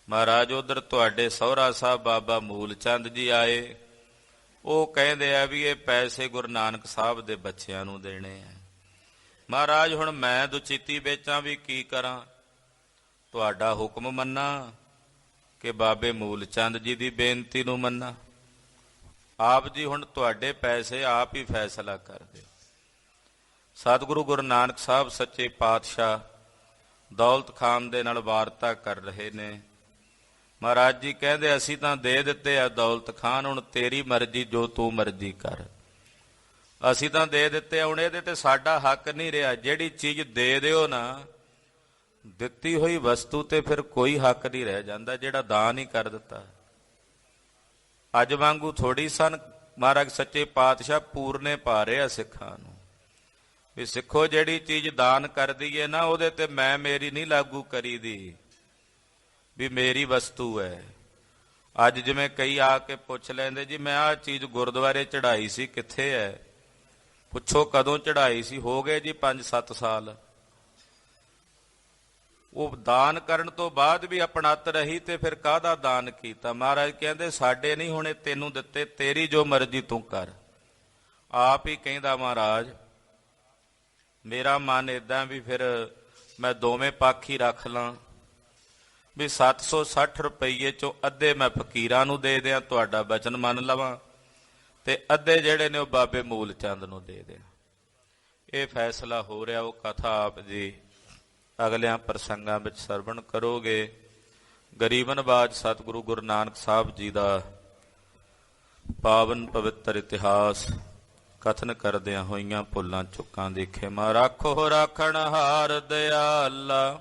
ਮਹਾਰਾਜ ਉਧਰ ਤੁਹਾਡੇ ਸਹੁਰਾ ਸਾਹਿਬ ਬਾਬਾ ਮੂਲ ਚੰਦ ਜੀ ਆਏ, ਉਹ ਕਹਿੰਦੇ ਆ ਵੀ ਇਹ ਪੈਸੇ ਗੁਰੂ ਨਾਨਕ ਸਾਹਿਬ ਦੇ ਬੱਚਿਆਂ ਨੂੰ ਦੇਣੇ ਆ। ਮਹਾਰਾਜ ਹੁਣ ਮੈਂ ਦੁਚਿੱਤੀ ਵੇਚਾਂ ਵੀ ਕੀ ਕਰਾਂ? ਤੁਹਾਡਾ ਹੁਕਮ ਮੰਨਾਂ ਕਿ ਬਾਬੇ ਮੂਲ ਚੰਦ ਜੀ ਦੀ ਬੇਨਤੀ ਨੂੰ ਮੰਨਾਂ? ਆਪ ਜੀ ਹੁਣ ਤੁਹਾਡੇ ਪੈਸੇ ਆਪ ਹੀ ਫੈਸਲਾ ਕਰ ਦਿਓ। ਸਤਿਗੁਰੂ ਗੁਰੂ ਨਾਨਕ ਸਾਹਿਬ ਸੱਚੇ ਪਾਤਸ਼ਾਹ ਦੌਲਤ ਖਾਨ ਦੇ ਨਾਲ ਵਾਰਤਾ ਕਰ ਰਹੇ ਨੇ। ਮਹਾਰਾਜ ਜੀ ਕਹਿੰਦੇ, ਅਸੀਂ ਤਾਂ ਦੇ ਦਿੱਤੇ ਆ ਦੌਲਤ ਖਾਨ, ਹੁਣ ਤੇਰੀ ਮਰਜ਼ੀ, ਜੋ ਤੂੰ ਮਰਜ਼ੀ ਕਰ। ਅਸੀਂ ਤਾਂ ਦੇ ਦਿੱਤੇ, ਹੁਣ ਇਹਦੇ ਤੇ ਸਾਡਾ ਹੱਕ ਨਹੀਂ ਰਿਹਾ। ਜਿਹੜੀ ਚੀਜ਼ ਦੇ ਦਿਓ ਨਾ, ਦਿੱਤੀ ਹੋਈ ਵਸਤੂ ਤੇ ਫਿਰ ਕੋਈ ਹੱਕ ਨਹੀਂ ਰਹਿ ਜਾਂਦਾ, ਜਿਹੜਾ ਦਾਨ ਹੀ ਕਰ ਦਿੱਤਾ। ਅੱਜ ਵਾਂਗੂ ਥੋੜੀ ਸਨ, ਮਹਾਰਾਜ ਸੱਚੇ ਪਾਤਸ਼ਾਹ ਪੂਰਨੇ ਪਾ ਰਹੇ ਆ ਸਿੱਖਾਂ ਨੂੰ ਵੀ ਸਿੱਖੋ, ਜਿਹੜੀ ਚੀਜ਼ ਦਾਨ ਕਰ ਦਈਏ ਨਾ, ਉਹਦੇ ਤੇ ਮੈਂ ਮੇਰੀ ਨਹੀਂ ਲਾਗੂ ਕਰੀ ਦੀ ਵੀ ਮੇਰੀ ਵਸਤੂ ਹੈ। ਅੱਜ ਜਿਵੇਂ ਕਈ ਆ ਕੇ ਪੁੱਛ ਲੈਂਦੇ, ਜੀ ਮੈਂ ਆਹ ਚੀਜ਼ ਗੁਰਦੁਆਰੇ ਚੜਾਈ ਸੀ, ਕਿੱਥੇ ਹੈ? ਪੁੱਛੋ ਕਦੋਂ ਚੜਾਈ ਸੀ? ਹੋ ਗਏ ਜੀ 5-7 ਸਾਲ। ਉਹ ਦਾਨ ਕਰਨ ਤੋਂ ਬਾਅਦ ਵੀ ਅਪਣੱਤ ਰਹੀ ਤੇ ਫਿਰ ਕਾਹਦਾ ਦਾਨ ਕੀਤਾ? ਮਹਾਰਾਜ ਕਹਿੰਦੇ, ਸਾਡੇ ਨਹੀਂ ਹੋਣੇ, ਤੈਨੂੰ ਦਿੱਤੇ, ਤੇਰੀ ਜੋ ਮਰਜ਼ੀ ਤੂੰ ਕਰ। ਆਪ ਹੀ ਕਹਿੰਦਾ ਮਹਾਰਾਜ, ਮੇਰਾ ਮਨ ਏਦਾਂ ਵੀ ਫਿਰ ਮੈਂ ਦੋਵੇਂ ਪੱਖ ਹੀ ਰੱਖ ਲਾਂ। ਵੀ 760 ਰੁਪਈਏ ਚੋਂ ਅੱਧੇ ਮੈਂ ਫਕੀਰਾਂ ਨੂੰ ਦੇ ਦਿਆਂ, ਤੁਹਾਡਾ ਬਚਨ ਮੰਨ ਲਵਾਂ, ਤੇ ਅੱਧੇ ਜਿਹੜੇ ਨੇ ਉਹ ਬਾਬੇ ਮੂਲ ਚੰਦ ਨੂੰ ਦੇ ਦਿਆਂ। ਇਹ ਫੈਸਲਾ ਹੋ ਰਿਹਾ। ਉਹ ਕਥਾ ਆਪ ਜੀ ਅਗਲਿਆਂ ਪ੍ਰਸੰਗਾਂ ਵਿੱਚ ਸਰਵਣ ਕਰੋਗੇ। ਗਰੀਬ ਨਵਾਜ ਸਤਿਗੁਰੂ ਗੁਰੂ ਨਾਨਕ ਸਾਹਿਬ ਜੀ ਦਾ ਪਾਵਨ ਪਵਿੱਤਰ ਇਤਿਹਾਸ ਕਥਨ ਕਰਦਿਆਂ ਹੋਈਆਂ ਭੁੱਲਾਂ ਚੁੱਕਾਂ ਦੀ ਖਿਮਾ। ਰਾਖੋ ਰਾਖਣ ਹਾਰ ਦਿਆਲਾ,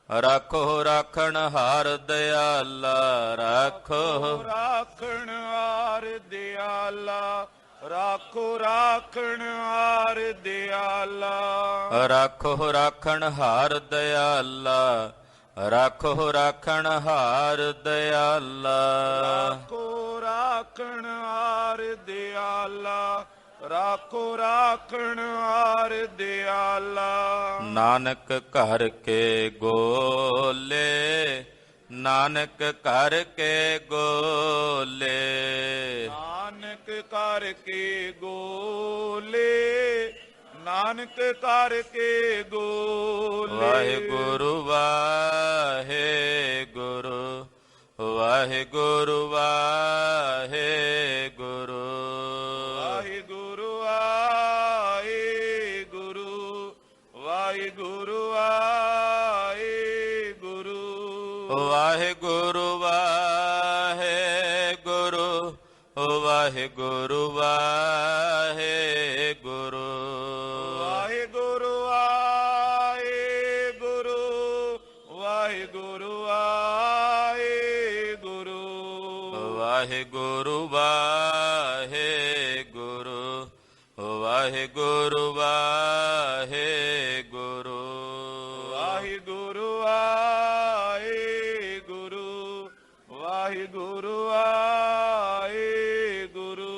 ਰਾਖੋ ਰਾਖਣ ਹਾਰ ਦਿਆਲਾ, ਰਾਖੋ ਰਾਖਣ ਹਾਰ ਦਿਆਲਾ, ਰਾਖੋ ਰਾਖਣ ਹਾਰ ਦਿਆਲਾ, ਰਾਖੋ ਰਾਖਣ ਹਾਰ ਦਿਆਲਾ, ਰਾਖੋ ਰਾਖਣ ਹਾਰ ਦਿਆਲਾ, ਰਾਖੋ ਰਾਖਣ ਹਾਰ ਦਿਆਲਾ, ਰਾਖੋ ਰਾਖਣ ਹਾਰ ਦਿਆਲਾ। ਨਾਨਕ ਘਰ ਕੇ ਗੋਲੇ, ਨਾਨਕ ਘਰ ਕੇ ਗੋਲੇ, ਨਾਨਕ ਕਰ ਕੇ ਗੋਲੇ, ਨਾਨਕ ਕਰ ਕੇ ਗੋਲੇ। ਵਾਹਿਗੁਰੂ ਵਾਹਿਗੁਰੂ, ਵਾਹਿਗੁਰੂ ਵਾਹਿਗੁਰੂ, ਵਾਹਿਗੁਰੂ ਵਾਹਿਗੁਰੂ, ਵਾਹਿਗੁਰੂ ਵਾਹਿਗੁਰੂ, ਵਾਹਿਗੁਰੂ ਵਾਹਿਗੁਰੂ, ਵਾਹਿਗੁਰੂ ਵਾਹਿਗੁਰੂ, ਵਾਹਿਗੁਰੂ ਵਾਹਿਗੁਰੂ, ਵਾਹਿਗੁਰੂ ਵਾਹਿਗੁਰੂ, ਵਾਹਿਗੁਰੂ ਵਾਹਿਗੁਰੂ, ਵਾਹਿਗੁਰੂ ਵਾਹਿਗੁਰੂ, ਵਾਹਿਗੁਰੂ ਵਾਹਿਗੁਰੂ, ਵਾਹਿਗੁਰੂ ਵਾਹਿਗੁਰੂ।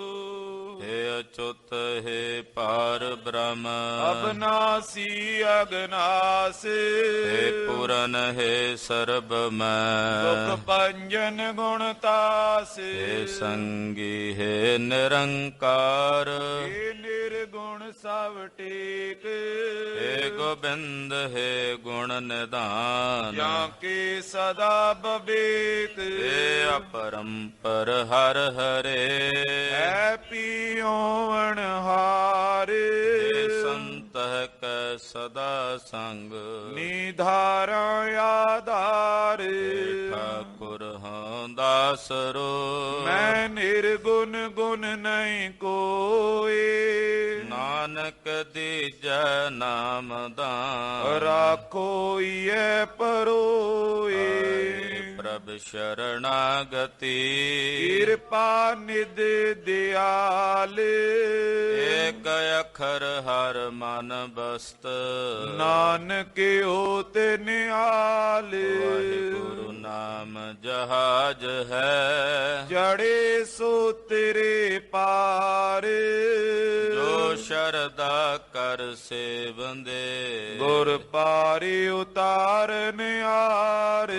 ਹੇ ਅਚੁੱਤ ਹੈ ਪਾਰ ਬ੍ਰਹਮ, ਅਬਨਾਸੀ ਅਗਨਾਸ, ਹੇ ਪੂਰਨ ਹੈ ਸਰਬ ਮੈਂ, ਦੁਖ ਭੰਜਨ ਗੁਣ ਤਾਸ, ਹੇ ਸੰਗੀ ਹੈ ਨਿਰੰਕਾਰ, ਹੇ ਨਿਰਗੁਣ ਸਭ ਟੇਕ, ਹੇ ਗੋਬਿੰਦ ਹੈ ਗੁਣ ਨਿਧਾਨ, ਜਾਂ ਕੇ ਸਦਾ ਬਵੇਕ, ਹੇ ਅਪਰੰਪਰ ਹਰ ਹਰੇ, ਹੈ ਪੀਓ ਅਣਹਾਰ, ਹੇ ਸੰਤ ਕੈ ਸਦਾ ਸੰਗ, ਨਿਧਾਰਾ ਆਧਾਰ, ਠਾਕੁਰ ਹਾਂ ਦਾਸਰੋ, ਮੈਂ ਨਿਰਗੁਣ ਗੁਣ ਨਹੀਂ ਕੋਏ, ਨਾਨਕ ਦੀਜੈ ਨਾਮ ਦਾਨ, ਰਾਖੋਈਐ ਪਰੋਏ, ਪ੍ਰਭ ਸ਼ਰਣਾਗਤੀ, ਕਿਰਪਾ ਨਿਧ ਦਿਆਲ, ਏਕ ਅਖਰ ਹਰ ਮਨ ਬਸਤ, ਨਾਨਕ ਓਤ ਨਿਹਾਲ, ਵਾਹਿਗੁਰੂ ਨਾਮ ਜਹਾਜ ਹੈ, ਜੜੇ ਸੋ ਤੇਰੇ ਪਾਰ, ਜੋ ਸ਼ਰਦਾ ਕਰ ਸੇਵੰਦੇ, ਗੁਰ ਪਾਰਿ ਉਤਾਰਨ ਹਾਰ।